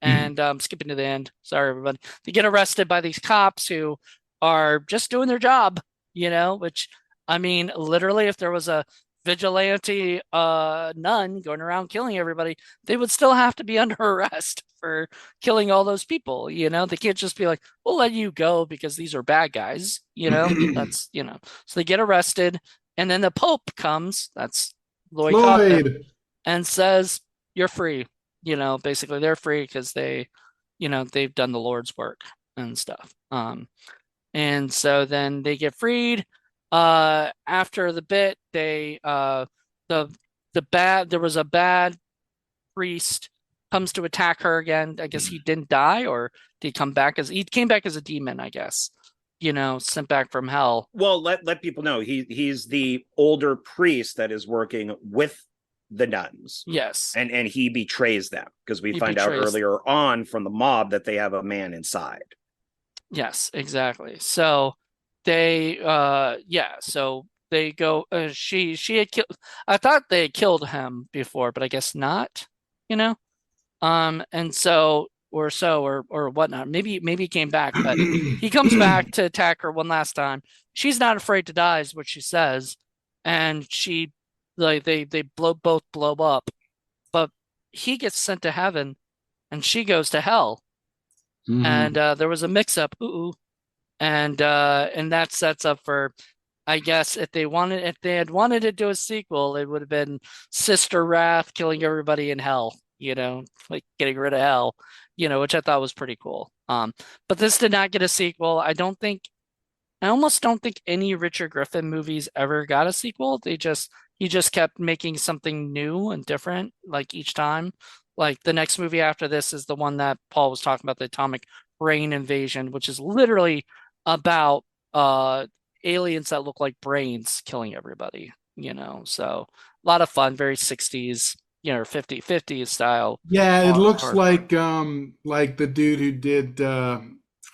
And skipping to the end. Sorry, everybody. They get arrested by these cops who are just doing their job, which, I mean, literally, if there was a vigilante nun going around killing everybody, they would still have to be under arrest for killing all those people. They can't just be like, we'll let you go because these are bad guys, that's, so they get arrested. And then the Pope comes, that's Lloyd Kaufman, and says, you're free. Basically they're free because they've done the Lord's work and stuff. And so then they get freed. After the bit, there was a bad priest comes to attack her again. I guess he didn't die, or did he come back he came back as a demon, I guess. Sent back from hell. Well, let people know he's the older priest that is working with the nuns. Yes. And he betrays them because we find out earlier on from the mob that they have a man inside. Yes, exactly. So they yeah, so they go she had killed I thought they had killed him before, but I guess not, you know? And so or whatnot. Maybe he came back, but he comes back to attack her one last time. She's not afraid to die, is what she says. And she like they both blow up, but he gets sent to heaven and she goes to hell. And Mhm. there was a mix up. Ooh. And that sets up for, I guess, if they had wanted to do a sequel, it would have been Sister Wrath killing everybody in hell, like getting rid of hell, which I thought was pretty cool. But this did not get a sequel. I almost don't think any Richard Griffin movies ever got a sequel. He just kept making something new and different like each time. Like the next movie after this is the one that Paul was talking about, the atomic brain invasion, which is literally about aliens that look like brains killing everybody. So a lot of fun, very 60s, 50s style Yeah, it looks horror story. like the dude who did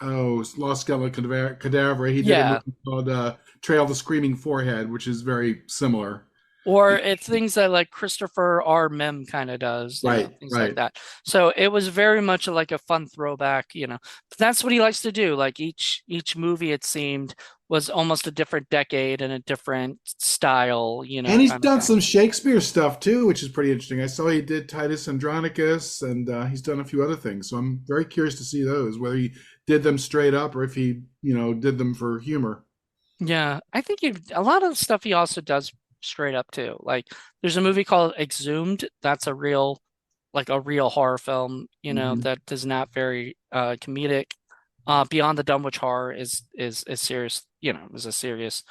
Lost Skeleton Cadaver. He did a Yeah. movie called Trail of the Screaming Forehead, which is very similar. Or it's things that like Christopher R. Mim kind of does, Right, things like right. that. So it was very much like a fun throwback. But that's what he likes to do. Like each movie, it seemed, was almost a different decade and a different style, And he's kind of done thing. some Shakespeare stuff too, which is pretty interesting. I saw he did Titus Andronicus, and he's done a few other things. So I'm very curious to see those, whether he did them straight up or if he, did them for humor. Yeah, I think a lot of the stuff he also does straight up too. Like there's a movie called Exhumed. That's like a real horror film, Hmm. that is not very comedic. Beyond the Dunwich Horror is serious, is a serious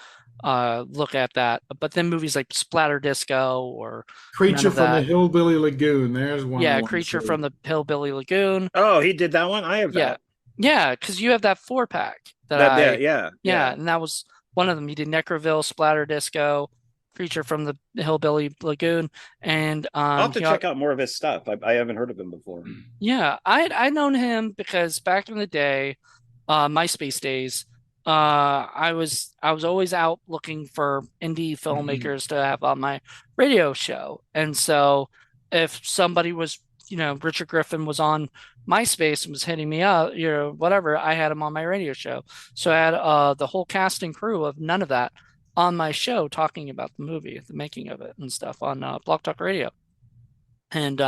look at that. But then movies like Splatter Disco or None Creature of from the That. Hillbilly Lagoon. There's one I Yeah, want to Creature see. from the Hillbilly Lagoon. Oh, he did that one. I have Yeah. that. Yeah, because you have that 4-pack that That there, yeah, yeah, yeah. and that was one of them. You did Necroville, Splatter Disco, Creature from the Hillbilly Lagoon, and I'll have to check out more of his stuff. I haven't heard of him before. yeah, I'd known him because back in the day, MySpace days, I was always out looking for indie filmmakers to have on my radio show. And so if somebody was, Richard Griffin was on MySpace and was hitting me up, whatever, I had him on my radio show. So I had the whole cast and crew of None of That on my show talking about the movie, the making of it and stuff on Block Talk Radio. And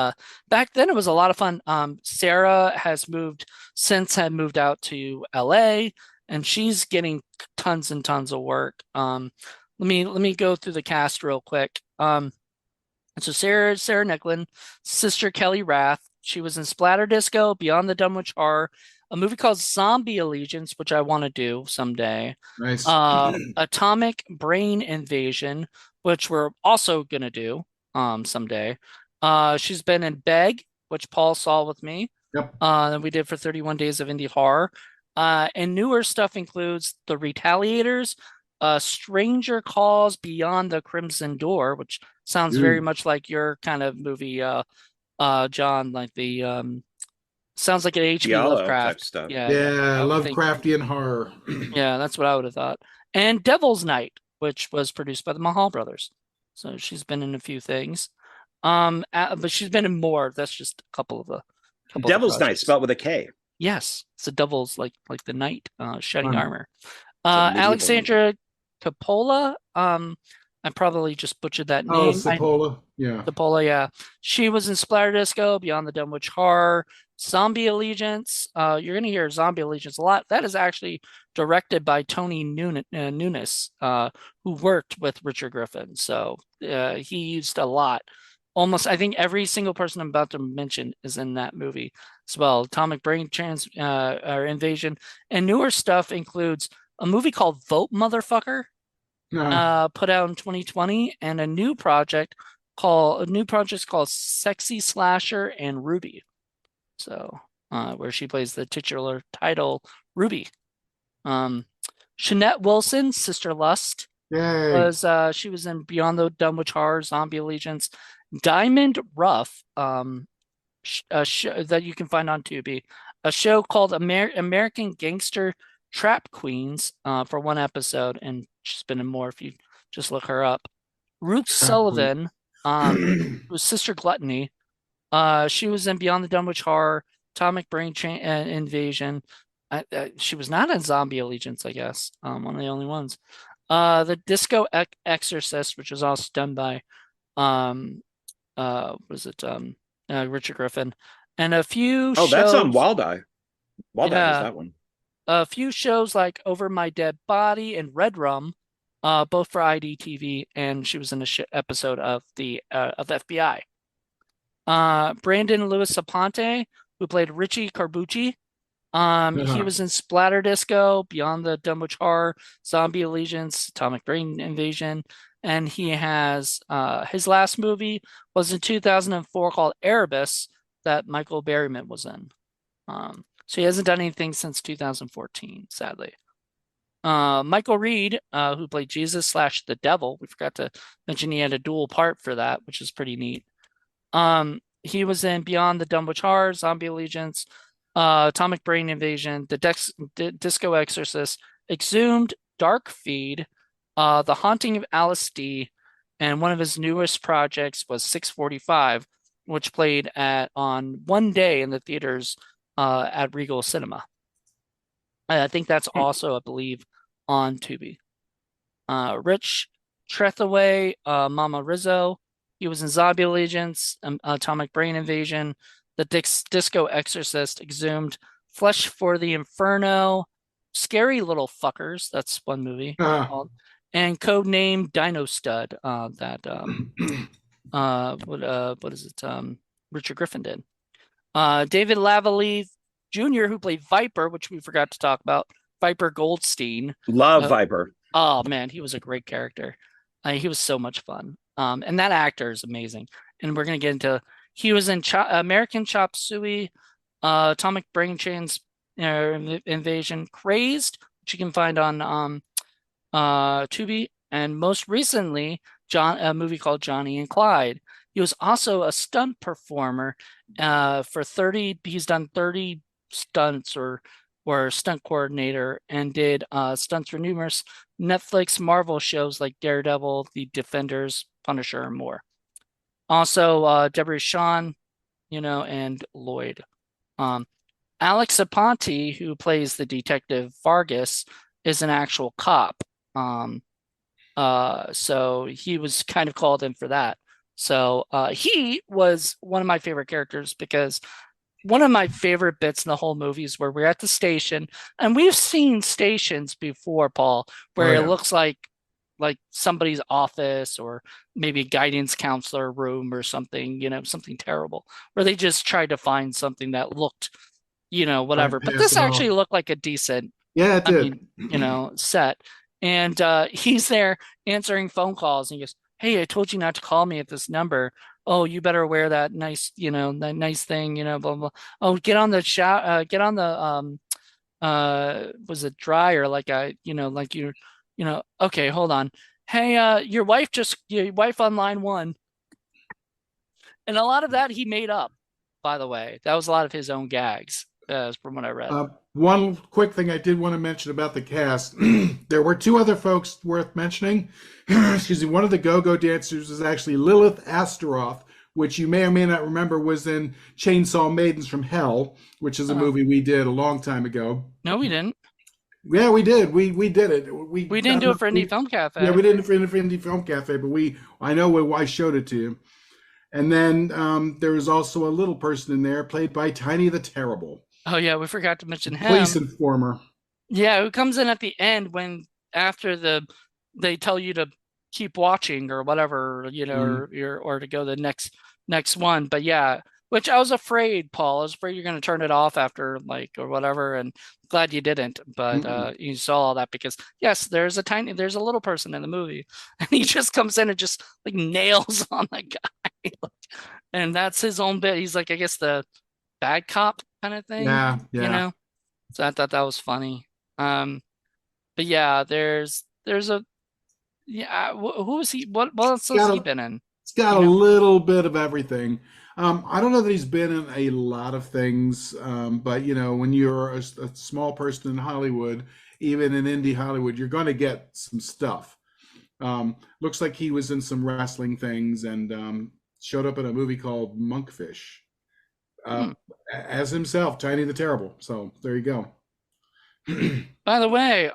back then it was a lot of fun. Sarah had moved out to LA, and she's getting tons and tons of work. Let me go through the cast real quick. So Sarah Nicklin, sister Kelly Rath. She was in Splatter Disco, Beyond the Dunwich Horror, a movie called Zombie Allegiance, which I want to do someday. Nice. Atomic Brain Invasion, which we're also gonna do someday. She's been in Beg, which Paul saw with me. Yep. That we did for 31 Days of Indie Horror. And newer stuff includes The Retaliators, Stranger Calls Beyond the Crimson Door, which sounds very Ooh. much like your kind of movie, John, like the sounds like an H.P. Giallo type Lovecraft. stuff. Yeah, yeah. Yeah, I would think, Lovecraftian horror. yeah, that's what I would have thought. And Devil's Night, which was produced by the Mahal brothers. So she's been in a few things. But she's been in more. That's just a couple of the Devil's Night, projects. spelled with a K. Yes, it's the devil's like the knight, shining Fun. armor. It's a medieval movie. Alexandra Coppola. I probably just butchered that Oh, name. Sapola. Yeah. Coppola, yeah. She was in Splatter Disco, Beyond the Dunwich Horror, Zombie Allegiance. You're gonna hear Zombie Allegiance a lot. That is actually directed by Tony Nunes, who worked with Richard Griffin. So he used a lot. Almost, I think every single person I'm about to mention is in that movie as well. Atomic Brain or Invasion, and newer stuff includes a movie called Vote Motherfucker, No. put out in 2020, and a new project called Sexy Slasher and Ruby. So, where she plays the titular title Ruby. Um, Shanette Wilson, Sister Lust, Yay. she was in Beyond the Dunwich Horror, Zombie Allegiance, Diamond Rough, a show that you can find on Tubi, a show called American Gangster Trap Queens for one episode, and she's been in more if you just look her up. Ruth Trap Queen. Sullivan, was Sister Gluttony. She was in Beyond the Dunwich Horror, Atomic Brain Invasion. She was not in Zombie Allegiance, I guess. One of the only ones. The Disco Exorcist, which was also done by was it Richard Griffin, and a few Oh, that's on shows. Wild Eye. Wild Eye has Yeah, that one. a few shows like Over My Dead Body and Red Rum, both for IDTV, and she was in a episode of the FBI. Brandon Lewis Aponte, who played Richie Carbucci. He Uh-huh. was in Splatter Disco, Beyond the Dunwich Horror, Zombie Allegiance, Atomic Brain Invasion, and he has his last movie was in 2004 called Erebus that Michael Berryman was in. So he hasn't done anything since 2014, sadly. Michael Reed, who played Jesus slash the Devil, we forgot to mention he had a dual part for that, which is pretty neat. He was in Beyond the Dunwich Horror, Zombie Allegiance, Atomic Brain Invasion, Disco Exorcist, Exhumed, Dark Feed, The Haunting of Alice D, and one of his newest projects was 645, which played on one day in the theaters at Regal Cinema. I think that's also, I believe, on Tubi. Rich Trethaway, Mama Rizzo. He was in Zombie Allegiance, Atomic Brain Invasion, The Disco Exorcist, Exhumed, Flesh for the Inferno, Scary Little Fuckers. That's one movie. Uh, And Codename Dino Stud. What is it? Richard Griffin did. David Lavallee Jr., who played Viper, which we forgot to talk about. Viper Goldstein. Love Viper. Oh man, he was a great character. He was so much fun. And that actor is amazing. And we're gonna get into. He was in American Chop Suey, Atomic Brain Chains Invasion, Crazed, which you can find on Tubi, and most recently, a movie called Johnny and Clyde. He was also a stunt performer for 30. He's done 30 stunts or stunt coordinator and did stunts for numerous Netflix Marvel shows like Daredevil, The Defenders, Punisher, and more. Also, Deborah Shawn, and Lloyd. Alex Aponte, who plays the detective Vargas, is an actual cop. So he was kind of called in for that. So he was one of my favorite characters because one of my favorite bits in the whole movie is where we're at the station, and we've seen stations before, Paul, oh where it yeah. looks like somebody's office or maybe a guidance counselor room or something, something terrible, where they just tried to find something that looked, Right, whatever. But pass this it off. actually looked like a decent, Yeah, it I did. mean, set. And he's there answering phone calls and he goes, "Hey, I told you not to call me at this number. Oh, you better wear that nice, that nice thing, blah blah. Oh, get on the get on the was it dryer like like okay, hold on. Hey, your wife on line one." And a lot of that he made up, by the way. That was a lot of his own gags, from what I read. One quick thing I did want to mention about the cast. There were two other folks worth mentioning. Excuse me. One of the go-go dancers is actually Lilith Astaroth, which you may or may not remember was in Chainsaw Maidens from Hell, which is a Oh, movie we did a long time ago. no, we didn't. Yeah, we did. We did it. We didn't do it for Indie Film Yeah, Cafe. we did it for Indie Film Cafe, but I know I showed it to you. And then there was also a little person in there played by Tiny the Terrible, Oh yeah, we forgot to mention police him. informer. Yeah, who comes in at the end when after they tell you to keep watching or whatever, Mm. or to go to the next one. But yeah, which I was afraid, Paul. I was afraid you're going to turn it off after like or whatever, and glad you didn't. But Mm-mm. you saw all that because yes, there's a little person in the movie, and he just comes in and just like nails on the guy, and that's his own bit. He's like, I guess the bad cop kind of thing, Yeah, you yeah. know. So I thought that was funny. But yeah, there's a yeah. Who is he? What else It's has got he a been in? it's got You a know? little bit of everything. I don't know that he's been in a lot of things, but when you're a small person in Hollywood, even in indie Hollywood, you're going to get some stuff. Looks like he was in some wrestling things and showed up in a movie called Monkfish uh, Hmm. as himself, Tiny the Terrible. So there you go. By the way,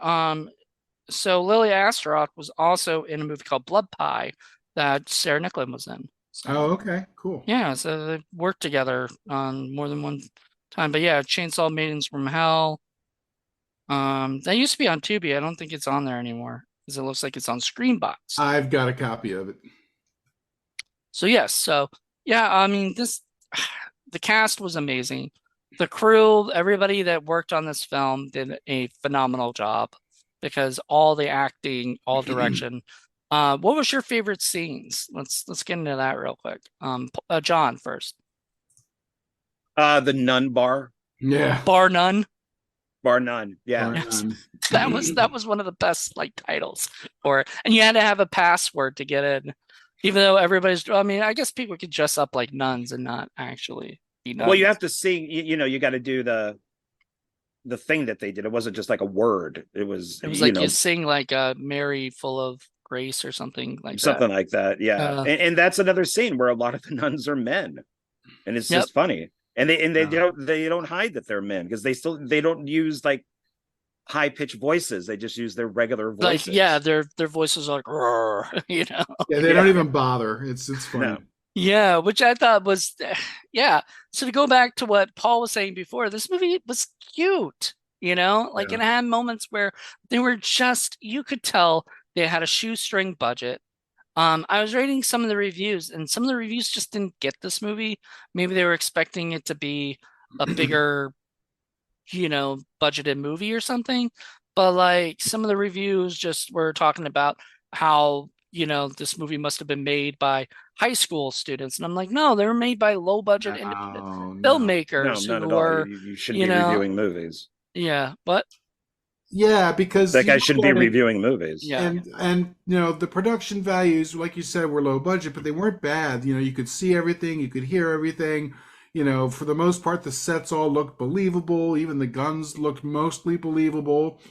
so Lily Astaroth was also in a movie called Blood Pie that Sarah Nicklin was in. Oh, So okay, cool. yeah, so they worked together on more than one time. But yeah, Chainsaw Maidens from Hell. That used to be on Tubi. I don't think it's on there anymore because it looks like it's on Screenbox. I've got a copy of it. So yes, so yeah, I mean this the cast was amazing. The crew, everybody that worked on this film did a phenomenal job because all the acting, all direction. What was your favorite scenes? Let's get into that real quick. John first. The Nun Bar, Yeah, Bar none. Bar Nun. Yeah. bar Yes. none. That was one of the best like titles for it. And you had to have a password to get in. Even though everybody's I mean, I guess people could dress up like nuns and not actually be Well, you nuns. have to sing. You got to do the thing that they did. It wasn't just like a word. It was It was like you sing like Mary full of grace or something like that. something like that. Yeah, Uh, and that's another scene where a lot of the nuns are men, and it's yep. just funny. And they Yeah. don't hide that they're men because they don't use like high pitched voices. They just use their regular Like voices. yeah, their voices are like "Roar," you know. Yeah, they Yeah. don't even bother. It's funny. No. Yeah, which I thought was yeah. So to go back to what Paul was saying before, this movie was cute, like Yeah. it had moments where they were just you could tell they had a shoestring budget. I was reading some of the reviews, and some of the reviews just didn't get this movie. Maybe they were expecting it to be a bigger, budgeted movie or something. But like some of the reviews just were talking about how, this movie must have been made by high school students. And I'm like, no, they were made by low budget independent No, no. No, filmmakers not who at all. were, You should you be know, reviewing movies. yeah, but Yeah, because That you guy look shouldn't be at it, reviewing movies. yeah, and the production values, like you said, were low budget, but they weren't bad. You could see everything, you could hear everything. For the most part, the sets all looked believable. Even the guns looked mostly believable.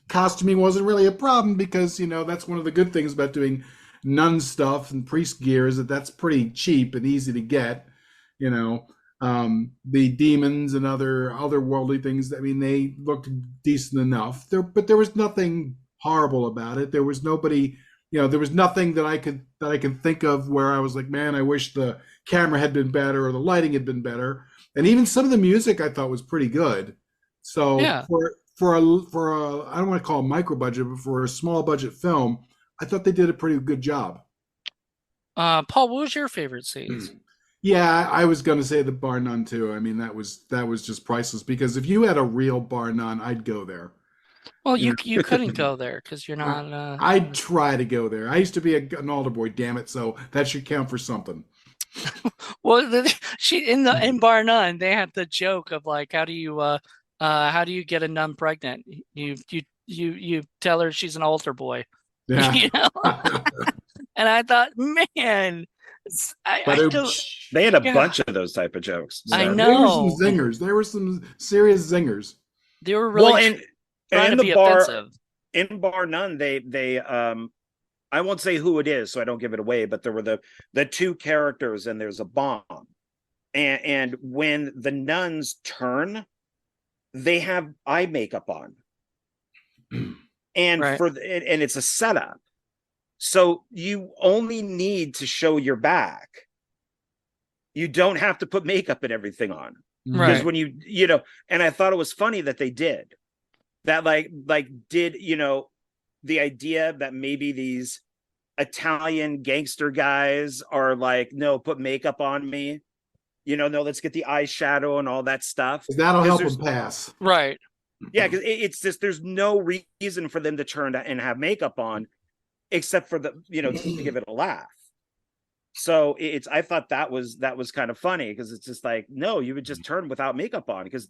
Costuming wasn't really a problem because that's one of the good things about doing nun stuff and priest gear is that that's pretty cheap and easy to get. You know, the demons and otherworldly things. I mean, they looked decent enough. But there was nothing horrible about it. There was nobody. There was nothing that I could think of where I was like, man, I wish the camera had been better or the lighting had been better. And even some of the music I thought was pretty good. So yeah. for a I don't want to call it micro budget, but for a small budget film, I thought they did a pretty good job. Paul, what was your favorite scenes? Yeah, I was going to say the bar none too. I mean, that was just priceless because if you had a real bar none, I'd go there. Well, You you couldn't go there because you're know, not. I'd try to go there. I used to be an altar boy, damn it, so that should count for something. Well, she in Bar None, they had the joke of like, how do you get a nun pregnant? You tell her she's an altar boy, Yeah. you know. And I thought, man, I But don't. They had a Yeah. bunch of those type of jokes. I So. There were some know. zingers. There were some serious zingers. They were really Well, trying in to the be bar offensive. in Bar None, they I won't say who it is, so I don't give it away, but there were the two characters, and there's a bomb. And when the nuns turn, they have eye makeup on. And Right. and it's a setup. So you only need to show your back. You don't have to put makeup and everything on. Because Right. when and I thought it was funny that they did. That did, the idea that maybe these Italian gangster guys are like, no, put makeup on me. No, let's get the eyeshadow and all that stuff. That'll help there's- them pass. Right. Yeah, because it's just there's no reason for them to turn and have makeup on, except for to give it a laugh. So I thought that was kind of funny because it's just like, no, you would just turn without makeup on because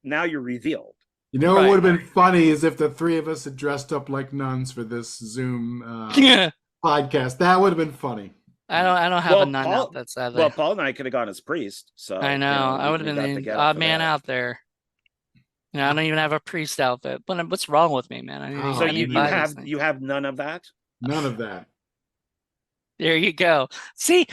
now you're revealed. What Right. would have been funny is if the three of us had dressed up like nuns for this Zoom Yeah. podcast. That would have been funny. I don't have a Well, nun Paul, outfit, sadly. well, Paul and I could have gone as priest, I so know. I would have we been got the the get up odd for man that. out there. I don't even have a priest outfit. What's wrong with me, man? So Oh I need to you buy man, these things. you have none of that. none of that. There you go. See,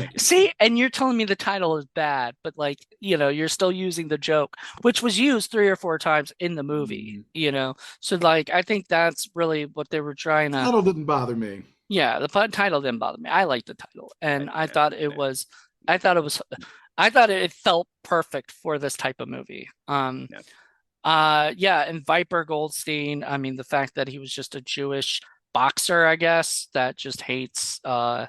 and you're telling me the title is bad, but like, you're still using the joke, which was used 3 or 4 times in the movie, Mm. So like, I think that's really what they were trying to. Title didn't bother me. Yeah, the title didn't bother me. I liked the title, and I thought it felt perfect for this type of movie. Yeah. Yeah, and Viper Goldstein, I mean, the fact that he was just a Jewish boxer, I guess, that just hates on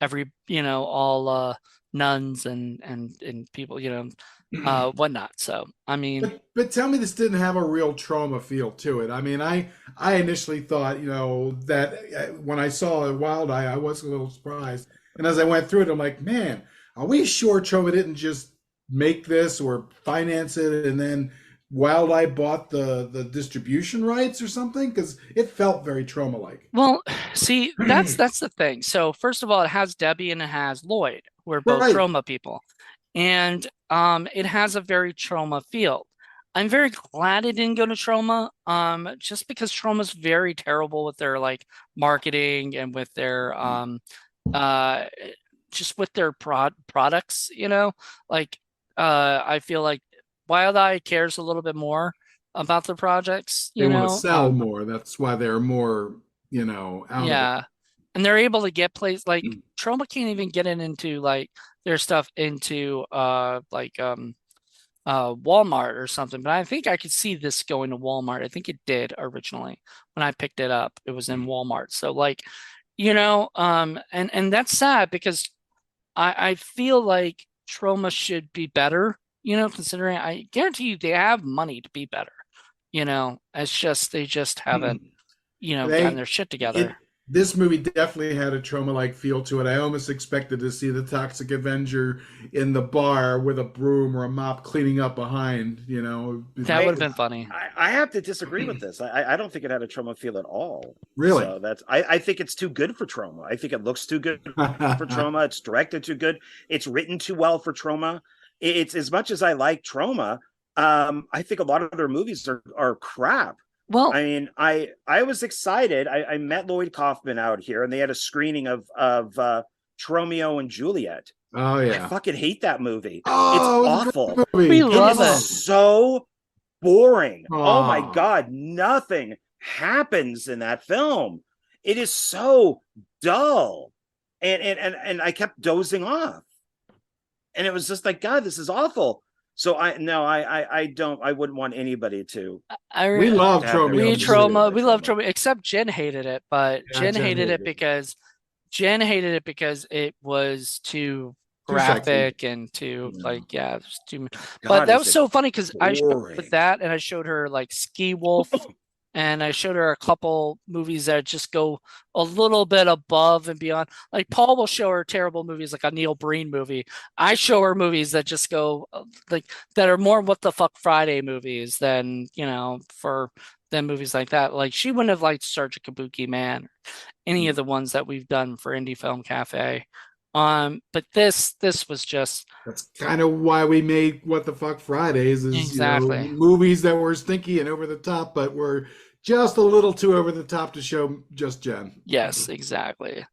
every, all nuns and people, whatnot. So, I mean, But tell me this didn't have a real trauma feel to it. I mean, I initially thought, that when I saw Wild Eye, I was a little surprised. And as I went through it, I'm like, man, are we sure Trauma didn't just make this or finance it and then Wild Eye bought the distribution rights or something? Because it felt very trauma-like. well, see, that's the thing. So, first of all, it has Debbie and it has Lloyd, who are both Right. trauma people. And it has a very trauma feel. I'm very glad it didn't go to trauma, just because trauma's very terrible with their like marketing and with their uh just with their products, like I feel like Wild Eye cares a little bit more about the projects, They want to sell more. That's why they're more, out of it. yeah. And they're able to get plays like Trauma can't even get it into like their stuff into Walmart or something. But I think I could see this going to Walmart. I think it did originally when I picked it up. It was in Walmart. So like, and that's sad because I feel like Trauma should be better, considering I guarantee you they have money to be better. It's just they just haven't, gotten They their shit it together. this movie definitely had a trauma-like feel to it. I almost expected to see the Toxic Avenger in the bar with a broom or a mop cleaning up behind, That would have been funny. I have to disagree with this. I don't think it had a trauma feel at all. Really. So I think it's too good for trauma. I think it looks too good for trauma. It's directed too good. It's written too well for trauma. It's as much as I like trauma. I think a lot of their movies are crap. Well, I mean, I was excited. I met Lloyd Kaufman out here, and they had a screening of Tromeo and Juliet. Oh I yeah. fucking hate that movie. Oh, It's it was a awful. great movie. we Come love It it. is so boring. Oh my on. god, nothing happens in that film. It is so dull, and I kept dozing off, and it was just like, God, this is awful. So I wouldn't want anybody to We love have their Tromeo we and movies Juliet. trauma. ruined by We love trauma. trauma. Except Jen hated it, but Yeah, Jen hated it. Jen hated it because it was too Too sexy. graphic and too like it was too. But God, that is was it so funny because I showed her boring? that and I showed her like Ski Wolf. And I showed her a couple movies that just go a little bit above and beyond. Like Paul will show her terrible movies, like a Neil Breen movie. I show her movies that just go like that are more what the fuck Friday movies than than movies like that. Like she wouldn't have liked Search a Kabuki Man, any of the ones that we've done for Indie Film Cafe. But this was just That's kind of why we made What the Fuck Fridays is, exactly. movies that were stinky and over the top, but were just a little too over the top to show just Jen. Yes, exactly.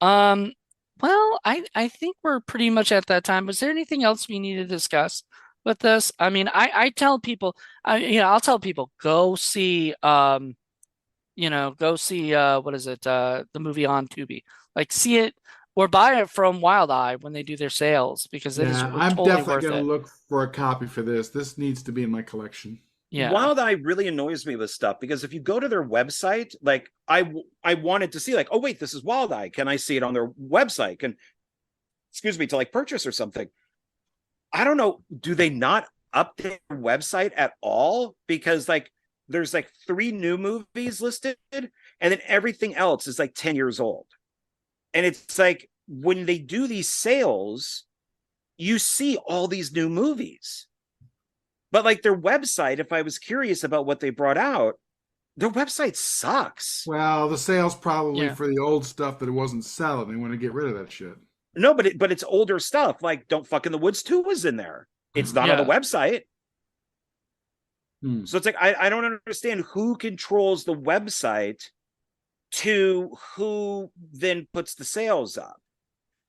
Um, well, I think we're pretty much at that time. Was there anything else we need to discuss with this? I mean, I tell people, I'll tell people go see what is it? The movie on Tubi. Like see it or buy it from Wild Eye when they do their sales because it is Yeah, I'm totally definitely worth going to it. look for a copy for this. This needs to be in my collection. Yeah. Wild Eye really annoys me with stuff because if you go to their website, like I wanted to see like, oh wait, this is Wild Eye. Can I see it on their website? Can excuse me to like purchase or something? I don't know. Do they not update their website at all? Because like there's like 3 new movies listed, and then everything else is like 10 years old. And it's like when they do these sales, you see all these new movies. But like their website, if I was curious about what they brought out, Their website sucks. Well, the sales probably Yeah. for the old stuff that it wasn't selling. They want to get rid of that shit. No, but it's older stuff. Like Don't Fuck in the Woods 2 was in there. It's not on the Yeah. website. Hmm. So it's like I don't understand who controls the website to who then puts the sales up.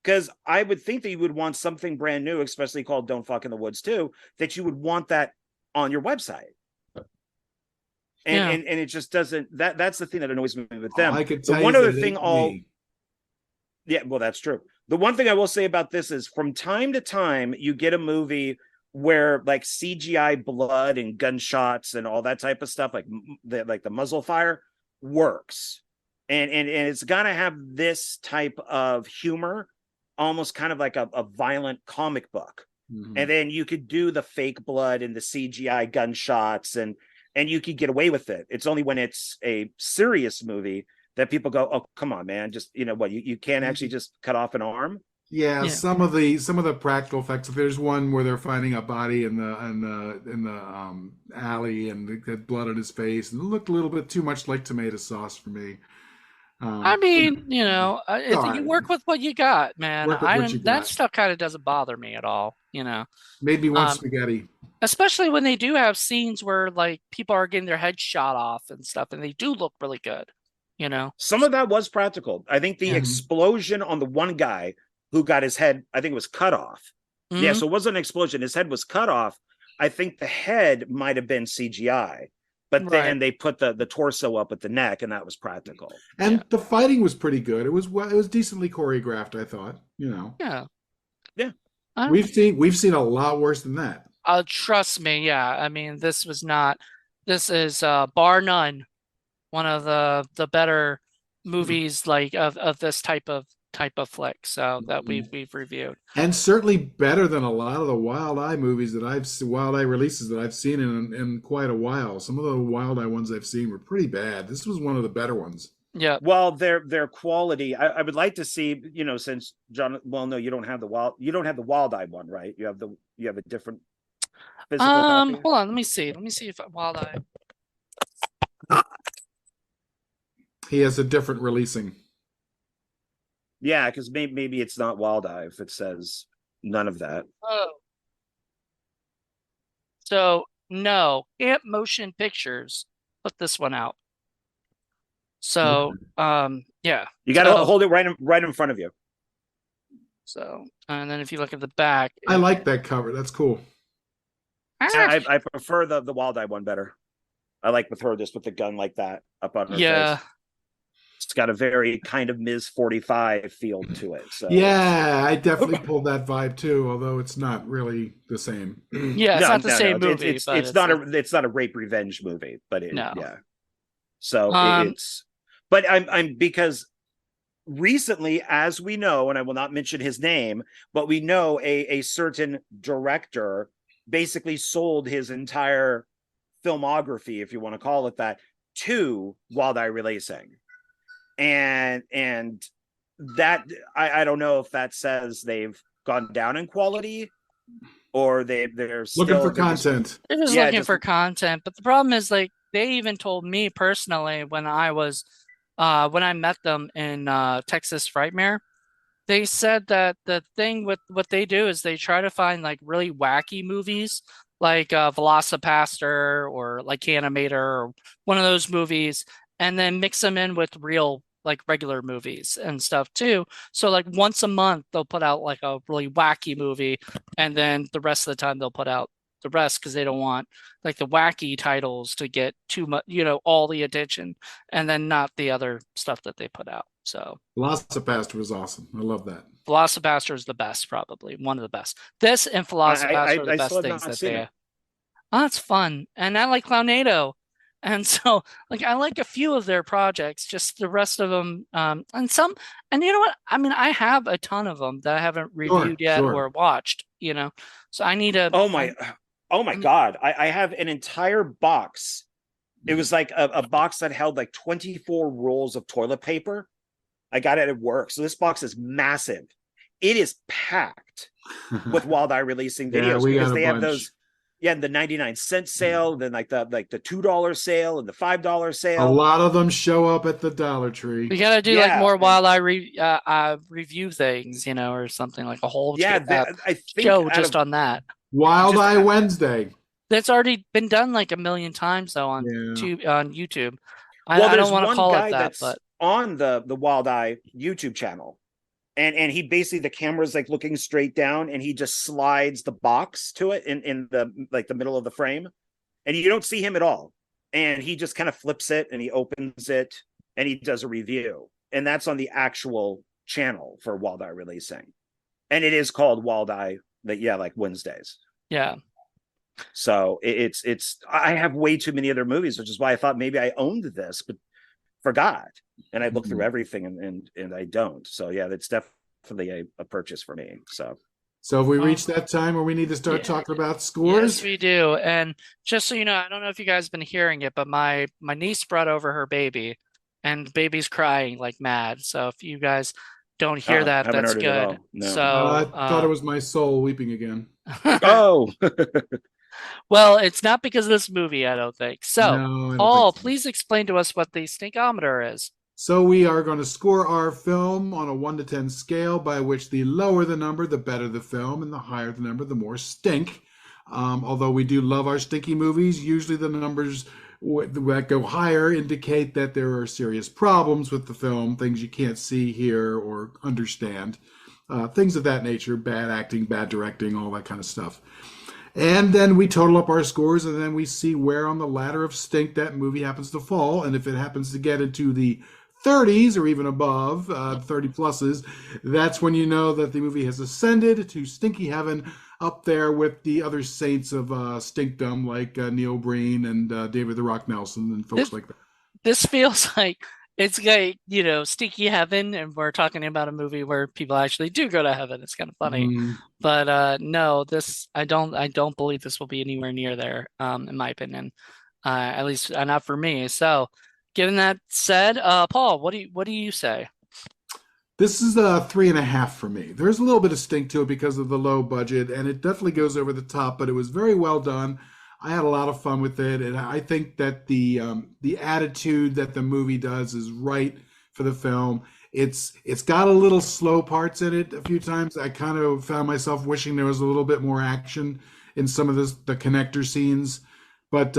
Because I would think that you would want something brand new, especially called Don't Fuck in the Woods 2, that you would want that on your website. Yeah. And it just doesn't, that's the thing that annoys me with them. I could The tell one you other that it thing ain't me. yeah, well, that's true. The one thing I will say about this is from time to time, you get a movie where like CGI blood and gunshots and all that type of stuff, like the muzzle fire works. And it's gonna have this type of humor, almost kind of like a violent comic book. Mhm. And then you could do the fake blood and the CGI gunshots and you could get away with it. It's only when it's a serious movie that people go, oh, come on, man. Just, what, you can't actually just cut off an arm. Yeah, Yeah. some of the practical effects. There's one where they're finding a body in the alley and they had blood on his face, and it looked a little bit too much like tomato sauce for me. I mean, All you right, work with what you got, man. work with I what you don't, that got. stuff kind of doesn't bother me at all, Made me want Um, spaghetti. especially when they do have scenes where like people are getting their heads shot off and stuff, and they do look really good, you know. Some of that was practical. I think the Yeah. explosion on the one guy who got his head, I think it was cut off. Yeah, Mhm. so it wasn't an explosion. His head was cut off. I think the head might have been CGI, but Right. then they put the torso up at the neck, and that was practical. And Yeah. the fighting was pretty good. It was decently choreographed, I thought. Yeah. Yeah. We've seen a lot worse than that. Trust me. Yeah. I mean, this is bar none one of the better movies like of this type of flick. So that we've reviewed. And certainly better than a lot of the Wild Eye movies Wild Eye releases that I've seen in quite a while. Some of the Wild Eye ones I've seen were pretty bad. This was one of the better ones. Yeah. Well, their quality, I would like to see, since John, well, no, you don't have the Wild Eye one, right? You have a different physical copy. Hold on. Let me see. Let me see if Wild Eye. He has a different releasing. Yeah, because maybe it's not Wild Eye if it says None of That. Oh. So no, Camp Motion Pictures put this one out. So yeah. You got to So hold it right in front of you. So and then if you look at the back, I like that cover. That's cool. I prefer the Wild Eye one better. I like with her just with the gun like that up on her yeah. face. It's got a very kind of Ms. 45 feel to it. So Yeah, I definitely pulled that vibe too, although it's not really the same. Yeah, it's not the same movie. It's not a rape revenge movie, but No. yeah. So Um, but I'm because recently, as we know, and I will not mention his name, but we know a certain director basically sold his entire filmography, if you want to call it that, to Wild Eye Releasing. And that I don't know if that says they've gone down in quality or they're still Looking for content. they're just Yeah, looking just- for content, but the problem is like they even told me personally when I met them in Texas Frightmare, they said that the thing with what they do is they try to find like really wacky movies like Velocipaster or like Animator or one of those movies and then mix them in with real like regular movies and stuff too. So like once a month they'll put out like a really wacky movie and then the rest of the time they'll put out the rest because they don't want like the wacky titles to get too much, all the attention and then not the other stuff that they put out. So Velocipaster was awesome. I love that. Velocipaster is the best, probably one of the best. This and Velocipaster are the I best still have things not that seen they. it. Oh, that's fun, and I like Clownado, and so like I like a few of their projects. Just the rest of them, and some, and you know what? I mean, I have a ton of them that I haven't reviewed yet Sure. or watched. So I need to. Oh my God. I have an entire box. It was like a box that held like 24 rolls of toilet paper. I got it at work. So this box is massive. It is packed with Wild Eye Releasing Yeah, videos we because got a they have bunch. those. yeah, the 99-cent sale, then like the $2 sale and the $5 A sale. lot of them show up at the Dollar Tree. We gotta do like Yeah, more and while I review things, or something like a whole yeah, I think show out just of on that. Wild just Eye Wednesday. That's already been done like a million times though Yeah. on YouTube. well, I don't there's want to one call it guy that, that's but on the Wild Eye YouTube channel, and he basically, the camera's like looking straight down, and he just slides the box to it in the like the middle of the frame, and you don't see him at all, and he just kind of flips it and he opens it and he does a review, and that's on the actual channel for Wild Eye Releasing, and it is called Wild Eye, like Wednesdays. yeah. So it's I have way too many other movies, which is why I thought maybe I owned this, but forgot. And I looked through Mhm. everything, and I don't. So yeah, that's definitely a purchase for me. So So have we Well, reached that time where we need to start yeah. talking about Yes, scores? we do. And just so you know, I don't know if you guys have been hearing it, but my niece brought over her baby, and the baby's crying like mad. So if you guys don't hear that, haven't that's heard it at good. all. No. So, I thought it was my soul weeping again. Oh, well, it's not because of this movie, I don't think. So, No, I don't think Paul, so. please explain to us what the stinkometer is. So we are going to score our film on a 1 to 10 scale, by which the lower the number, the better the film, and the higher the number, the more stink. Although we do love our stinky movies, usually the numbers that go higher indicate that there are serious problems with the film, things you can't see, hear, or understand. Things of that nature, bad acting, bad directing, all that kind of stuff. And then we total up our scores, and then we see where on the ladder of stink that movie happens to fall. And if it happens to get into the 30s or even above, 30 pluses, that's when you know that the movie has ascended to stinky heaven, up there with the other saints of stinkdom, like Neil Breen and David the Rock Nelson and folks This like that. this feels like it's like, stinky heaven, and we're talking about a movie where people actually do go to heaven. It's kind of funny. Mm. But no, this I don't believe this will be anywhere near there, in my opinion. At least not for me. So, given that said, Paul, what do you say? This is a 3.5 for me. There's a little bit of stink to it because of the low budget, and it definitely goes over the top, but it was very well done. I had a lot of fun with it, and I think that the attitude that the movie does is right for the film. It's got a little slow parts in it a few times. I kind of found myself wishing there was a little bit more action in some of the connector scenes. But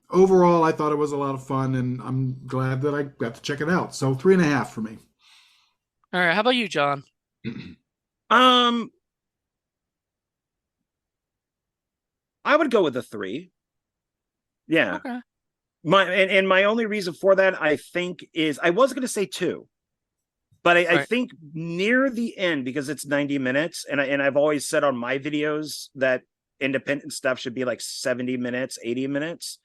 overall, I thought it was a lot of fun, and I'm glad that I got to check it out. So 3.5 for me. All right, how about you, John? um, I would go with a 3. Yeah. Okay. And my only reason for that, I think, is I was going to say 2, but I Right. think near the end, because it's 90 minutes, and I've always said on my videos that independent stuff should be like 70 minutes, 80 minutes.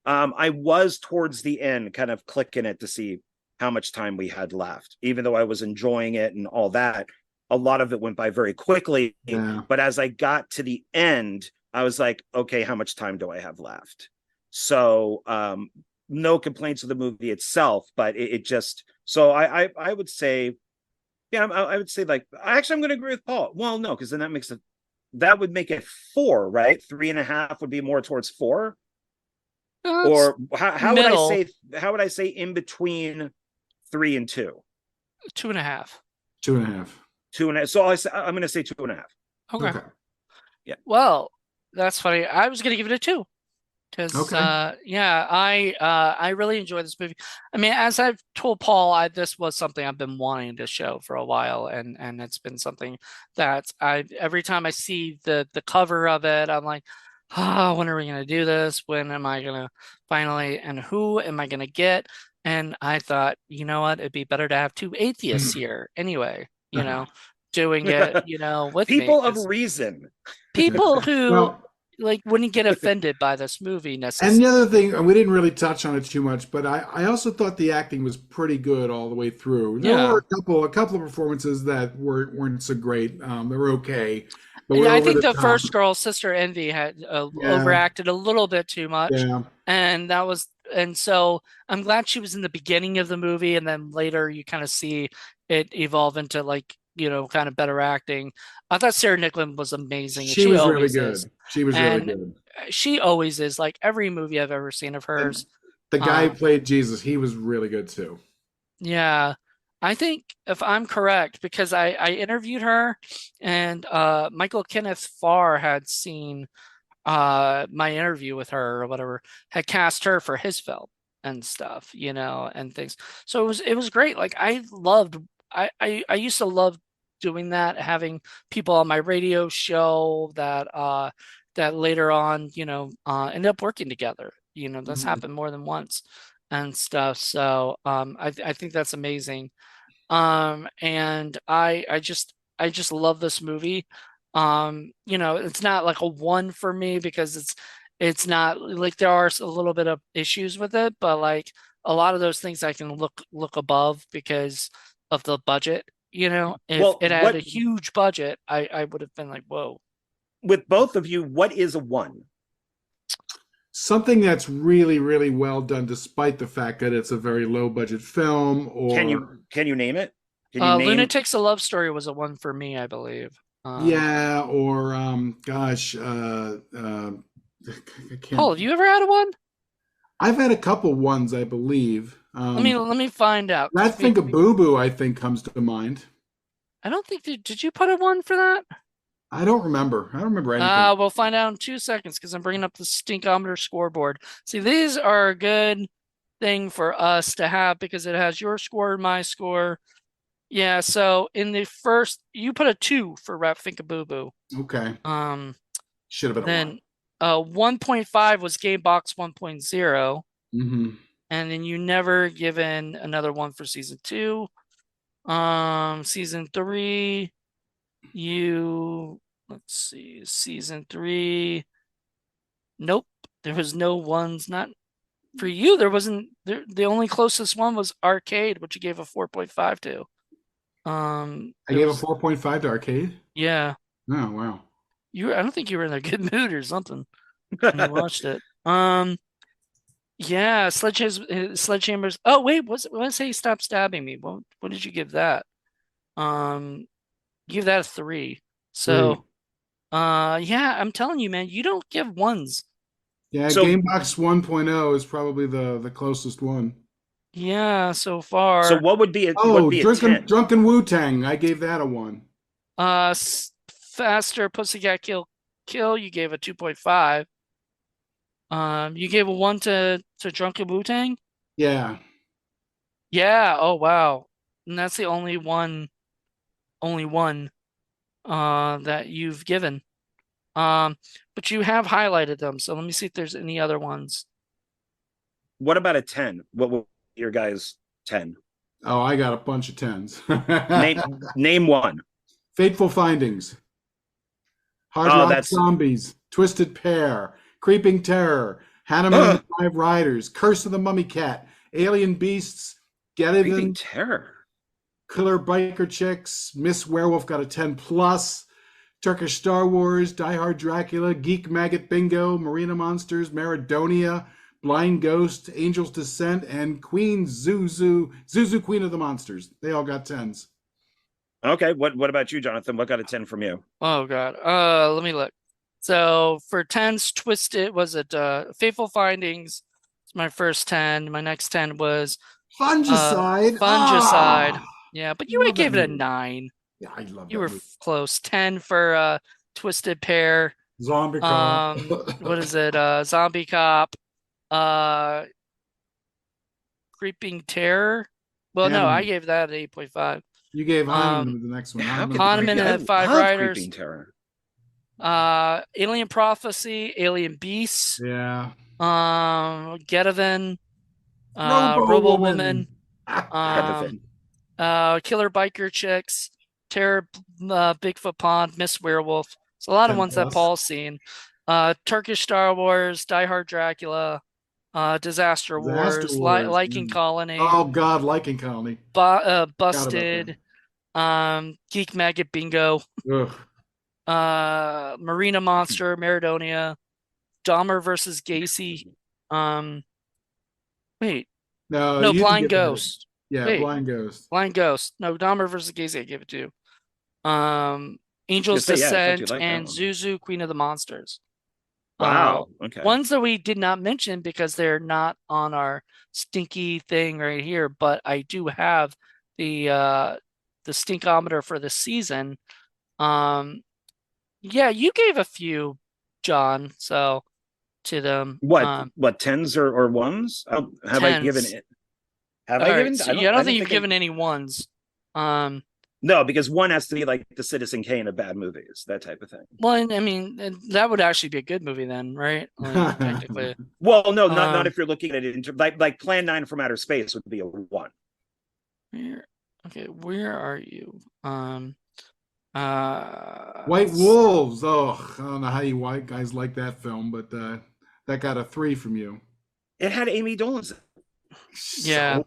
I was towards the end kind of clicking it to see how much time we had left, even though I was enjoying it and all that. A lot of it went by very quickly, Yeah. but as I got to the end, I was like, okay, how much time do I have left? So no complaints with the movie itself, but it just, so I would say, yeah, I would say, like, actually I'm going to agree with Paul. Well, no, because then that would make it 4, right? 3.5 would be more towards 4. It's Or how would I middle, say, in between 3 and 2? 2.5. 2.5. 2.5. So I'm going to say 2.5. Okay. Okay. Yeah. Well, that's funny. I was gonna give it a 2. Because Okay. yeah, I really enjoy this movie. I mean, as I've told Paul, this was something I've been wanting to show for a while, and it's been something that every time I see the cover of it, I'm like, when are we gonna do this? When am I gonna finally, and who am I gonna get? And I thought, you know what, it'd be better to have 2 atheists here anyway, doing it, with me, People of 'cause reason. people who Well, like wouldn't get offended by this movie and necessarily. the other thing, and we didn't really touch on it too much, but I also thought the acting was pretty good all the way through. There Yeah. were a couple of performances that weren't so great. They were okay, but Yeah, we're I over think the the top. first girl, Sister Envy, had Yeah, overacted a little bit too much, yeah. and so I'm glad she was in the beginning of the movie, and then later you kind of see it evolve into like kind of better acting. I thought Sarah Nicklin was amazing, and She she was really always is. good. She was really And good. she always is. Like every movie I've ever seen of And hers. the guy who Um, played Jesus, he was really good too. yeah, I think if I'm correct, because I interviewed her, and Michael Kenneth Farr had seen my interview with her or whatever, had cast her for his film and stuff, and things. So it was great. Like I used to love doing that, having people on my radio show that later on, end up working together. That's Mhm. happened more than once and stuff. So I think that's amazing. And I just love this movie. It's not like a one for me because it's not like there are a little bit of issues with it, but like a lot of those things I can look above because of the budget. If Well, it had a huge budget, I would have been like, whoa. with both of you, what is a one? Something that's really, really well done, despite the fact that it's a very low budget film, Can or you name it? Can you name? Lunatic's a Love Story was a one for me, I believe. yeah, or gosh, I Paul, can't. have you ever had a one? I've had a couple ones, I believe. Let me find out. That Think of Boo Boo, I think, comes to mind. I don't think did you put a one for that? I don't remember. I don't remember anything. We'll find out in 2 seconds because I'm bringing up the stinkometer scoreboard. See, these are a good thing for us to have because it has your score and my score. Yeah, so in the first, you put a 2 for Rap Think a Boo Boo. Okay, Um, should have been a one. then 1.5 was Game Box 1.0, Mm-hmm. and then you never given another one for season 2. Season 3, let's see, season 3. Nope, there was no ones. Not for you. There wasn't. The only closest one was Arcade, which you gave a 4.5 to. I There gave a was 4.5 to Arcade. yeah. Oh wow. I don't think you were in a good mood or something when you watched it. Yeah, Sledgehammer's. Oh wait, let's say Stop Stabbing Me. What did you give that? Give that a 3. Three. So, yeah, I'm telling you, man, you don't give ones. Yeah, So Gamebox 1.0 is probably the closest one. Yeah, so so far. what would be Oh, a 10? Drunken Wu Tang. I gave that a one. Faster Pussycat Kill, you gave a 2.5. You gave a 1 to Drunken Wu-Tang? Yeah. Yeah, oh wow. And that's the only one that you've given. But you have highlighted them, so let me see if there's any other ones. What about a 10? What will your guys' 10? Oh, I got a bunch of tens. Name one. Fateful Findings, Hard Oh, Rock that's Zombies, Twisted Pair, Creeping Terror, Hanneman and the Five Riders, Curse of the Mummy Cat, Alien Beasts, Get Creeping Even, Terror. Killer Biker Chicks, Miss Werewolf got a 10 plus, Turkish Star Wars, Die Hard Dracula, Geek Maggot Bingo, Marina Monsters, Maridonia, Blind Ghost, Angel's Descent, and Queen Zuzu Queen of the Monsters. They all got 10s. Okay, what about you, Jonathan? What got a 10 from you? Oh God. Let me look. So for tens, Twisted was it Fateful Findings. It's my first 10. My next 10 was Fungicide. Fungicide. Ah, Yeah, but you would have love that gave it a movie. 9. Yeah, I love You that were movie. close. 10 for Twisted Pair. Zombie Cop. What is it? Zombie Cop. Uh Creeping Terror. Well, no, I Hanneman. gave that an 8.5. You gave Um Hanneman the next one. How Hanneman could was great. Hahnemann and the I Five love Creeping Riders. Terror. Alien Prophecy, Alien Beasts, Yeah. Getaven, Robo Robo Woman. Woman, um, Heaven. Killer Biker Chicks, Terror, Bigfoot Pond, Miss Werewolf. It's a lot of 10 ones that plus. Paul's seen. Turkish Star Wars, Die Hard Dracula, Disaster Disaster Wars, Wars. Liking Colony, Oh God, Liking Colony. Forgot about that. Busted, Geek Maggot Bingo, Ugh. Marina Monster, Maridonia, Dahmer versus Gacy. Um, Wait, No, no, you didn't Blind give it. Ghost. Yeah, Wait, Blind Ghost. Blind Ghost. No, Dahmer versus Gacy. I gave it to. Angel's Say, yeah, I thought you Descent, liked that and one. Zuzu, Queen of the Monsters. Wow. Okay. Ones that we did not mention because they're not on our stinky thing right here, but I do have the stinkometer for the season. Yeah, you gave a few, John, so to them. What tens or ones? Have I given Tens. it? Have All I right, given? so yeah, I don't I think don't you've think I. given any ones. Um, No, because one has to be like the Citizen Kane of bad movies, that type of thing. well, I mean, that would actually be a good movie then, right? Like technically. Well, no, not Um, if you're looking at it like Plan 9 from Outer Space would be a one. where are you? White Wolves. Oh, I don't know how you white guys like that film, but that got a 3 from you. It had Amy Dolenz. Yeah. So,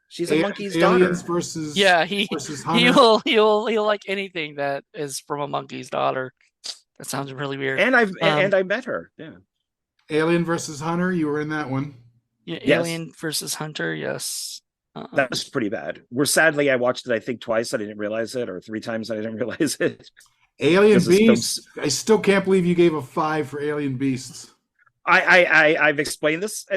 She's a monkey's aliens daughter. Yeah, versus he Hunter. will he'll like anything that is from a monkey's daughter. That sounds really weird. And I met her. Yeah. Alien versus Hunter. You were in that one. Yeah, Yes. Alien versus Hunter, yes. That was pretty bad. Where sadly I watched it, I think twice. I didn't realize it, or 3 times I didn't realize it. Alien Beasts. I still can't believe you gave a 5 for Alien Beasts. I've explained this.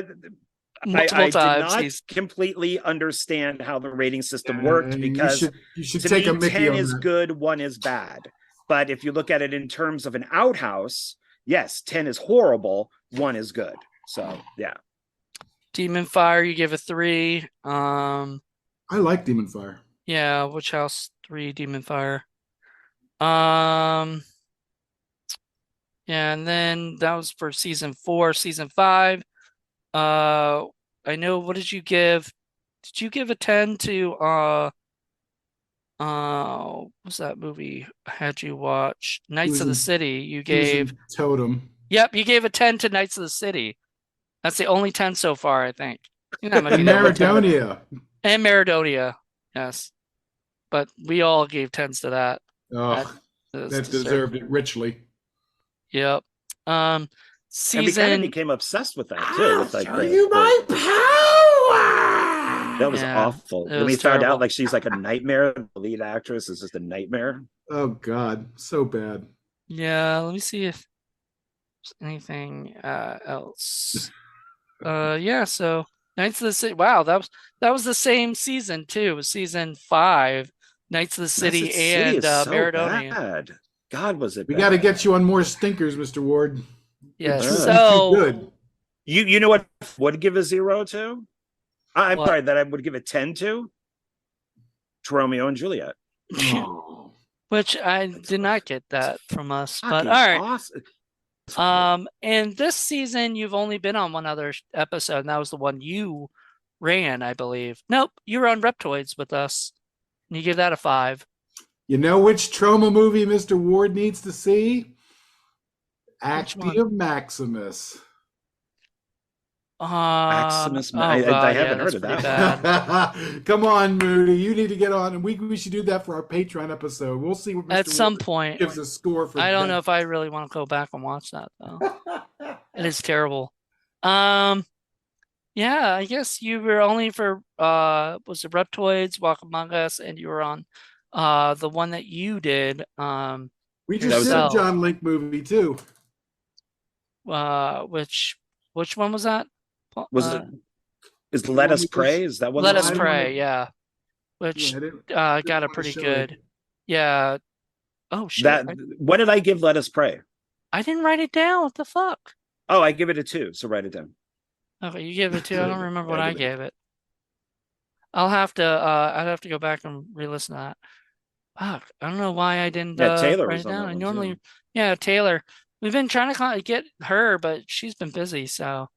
Multiple I times. did not completely understand how the rating system worked because you should to take me, a Mickey 10 on is that. good, 1 is bad. But if you look at it in terms of an outhouse, yes, 10 is horrible, 1 is good. So yeah. Demon Fire, you give a 3. I like Demon Fire. Yeah, Witch House 3, Demon Fire. Yeah, and then that was for season 4. Season 5. I know, what did you give? Did you give a 10 to what was that movie I had you watch? Knights of the City. You gave Totem. Yep, you gave a 10 to Knights of the City. That's the only 10 so far, I think. That might be And Maridonia. And Maridonia, yes. But we all gave 10s to that. Oh, that deserved it richly. Yep. And we kind of became obsessed with that too. With like my power. That was awful. Then we found out like she's like a nightmare. The lead actress is just a nightmare. Oh God, so bad. Yeah, let me see if there's anything else. Yeah, so Knights of the City. Wow, that was the same season too. It was season 5, Knights of the City and Maridonia. Bad. God, was it? We got to get you on more stinkers, Mr. Ward. Yes. So good. You know what I would give a 0 to? I'm sorry, that I would give a 10 to Romeo and Juliet. Oh. Which I did not get that from us. Fucking but all right. Awesome. And this season you've only been on one other episode, and that was the one you ran, I believe. Nope, you were on Reptoids with us. And you give that a 5. You know which trauma movie Mr. Ward needs to see? Actium Maximus. Maximus. I haven't heard of that. Come on, Moody. You need to get on, and we should do that for our Patreon episode. We'll see what Mr. At some Ward point gives a score for. I don't know if I really want to go back and watch that though. It is terrible. Yeah, I guess you were only for was it Reptoids, Walk Among Us, and you were on the one that you did. We just did a John Link movie too. Which one was that? Was it? Is Let Us Pray? Is that one? Let Us Pray, yeah. Which got a pretty good. Yeah. Oh shit. What did I give Let Us Pray? I didn't write it down. What the fuck? Oh, I give it a 2, so write it down. Okay, you gave it 2. I don't remember what I gave it. I'd have to go back and re-listen to that. Fuck. I don't know why I didn't Taylor write was it down. on I that normally one, Taylor. We've been trying to get her, but she's been busy, so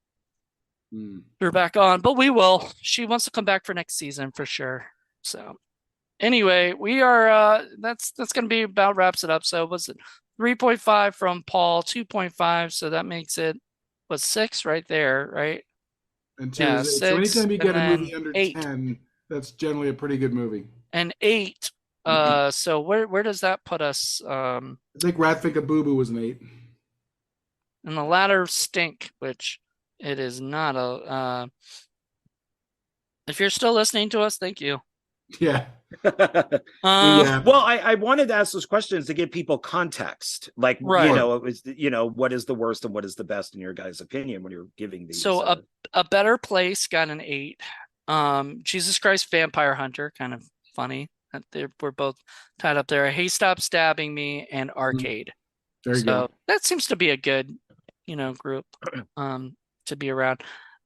we're back on. But we will. She wants to come back for next season for sure. So anyway, we are that's gonna be about wraps it up. So was it 3.5 from Paul, 2.5, so that makes it 6 right there, right? And 2 is 8. So anytime you get a movie under 10, that's generally a pretty good movie. And 8. So where does that put us? I think Ratfika Boo Boo was an 8. And the latter stink, which it is not a. If you're still listening to us, thank you. Yeah. Yeah. Well, I wanted to ask those questions to give people context. Like, Right. it was, what is the worst and what is the best in your guys' opinion when you're giving these? So a Better Place got an 8. Jesus Christ Vampire Hunter, kind of funny. We're both tied up there. Hey, Stop Stabbing Me and Arcade. There you So go. that seems to be a good, group to be around.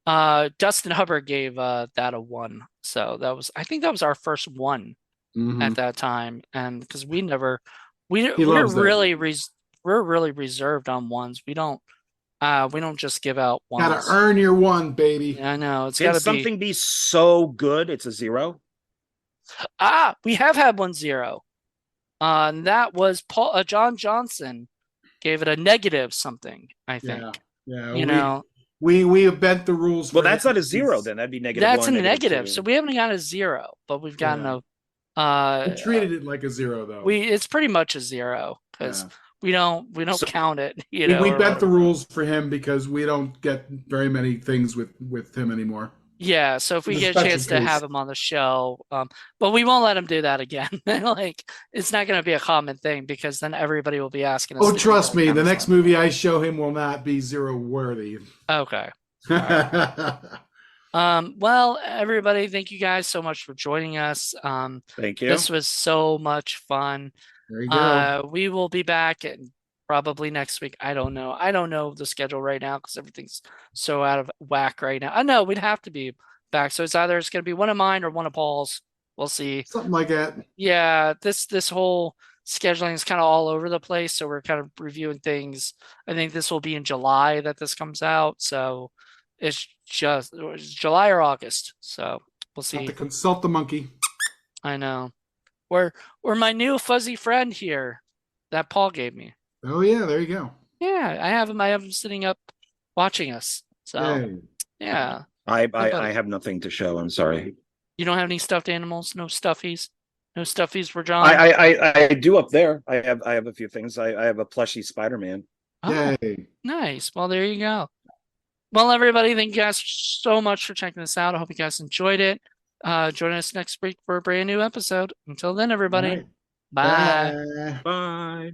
Dustin Hubbard gave that a 1. So I think that was our first one at that time, and because He we're loves that. we're really reserved on ones. We don't just give out Gotta ones. earn your one, baby. Yeah, I know it's Can got to something be so good it's a 0? We have had 1-0. And that was John Johnson gave it a negative something, I think. Yeah. We have bent the rules. Well, that's not a 0 then. That'd be negative. That's 1, a negative. 2. So we haven't gotten a 0, but we've gotten we treated it like a 0 though. It's pretty much a 0 because we don't count it. We bent the rules for him because we don't get very many things with him anymore. Yeah, so if we get a chance to have him on the show, but we won't let him do that again. Like, it's not going to be a common thing because then everybody will be asking us. Oh, trust me, the next movie I show him will not be 0 worthy. Okay. Well, everybody, thank you guys so much for joining us. Thank you. This was so much fun. There you go. We will be back probably next week. I don't know. I don't know the schedule right now because everything's so out of whack right now. I know we'd have to be back. So it's going to be one of mine or one of Paul's. We'll see. Something like that. Yeah, this whole scheduling is kind of all over the place. So we're kind of reviewing things. I think this will be in July that this comes out. So it's July or August. So we'll see. Have to consult the monkey. I know. We're my new fuzzy friend here that Paul gave me. Oh yeah, there you go. Yeah, I have him sitting up watching us. So Yay. yeah. I have nothing to show. I'm sorry. You don't have any stuffed animals? No stuffies? No stuffies for John? I do up there. I have a few things. I have a plushy Spider-Man. Oh, Yay. nice. Well, there you go. Well, everybody, thank you guys so much for checking this out. I hope you guys enjoyed it. Join us next week for a brand new episode. Until then, everybody. Right. Bye. Bye.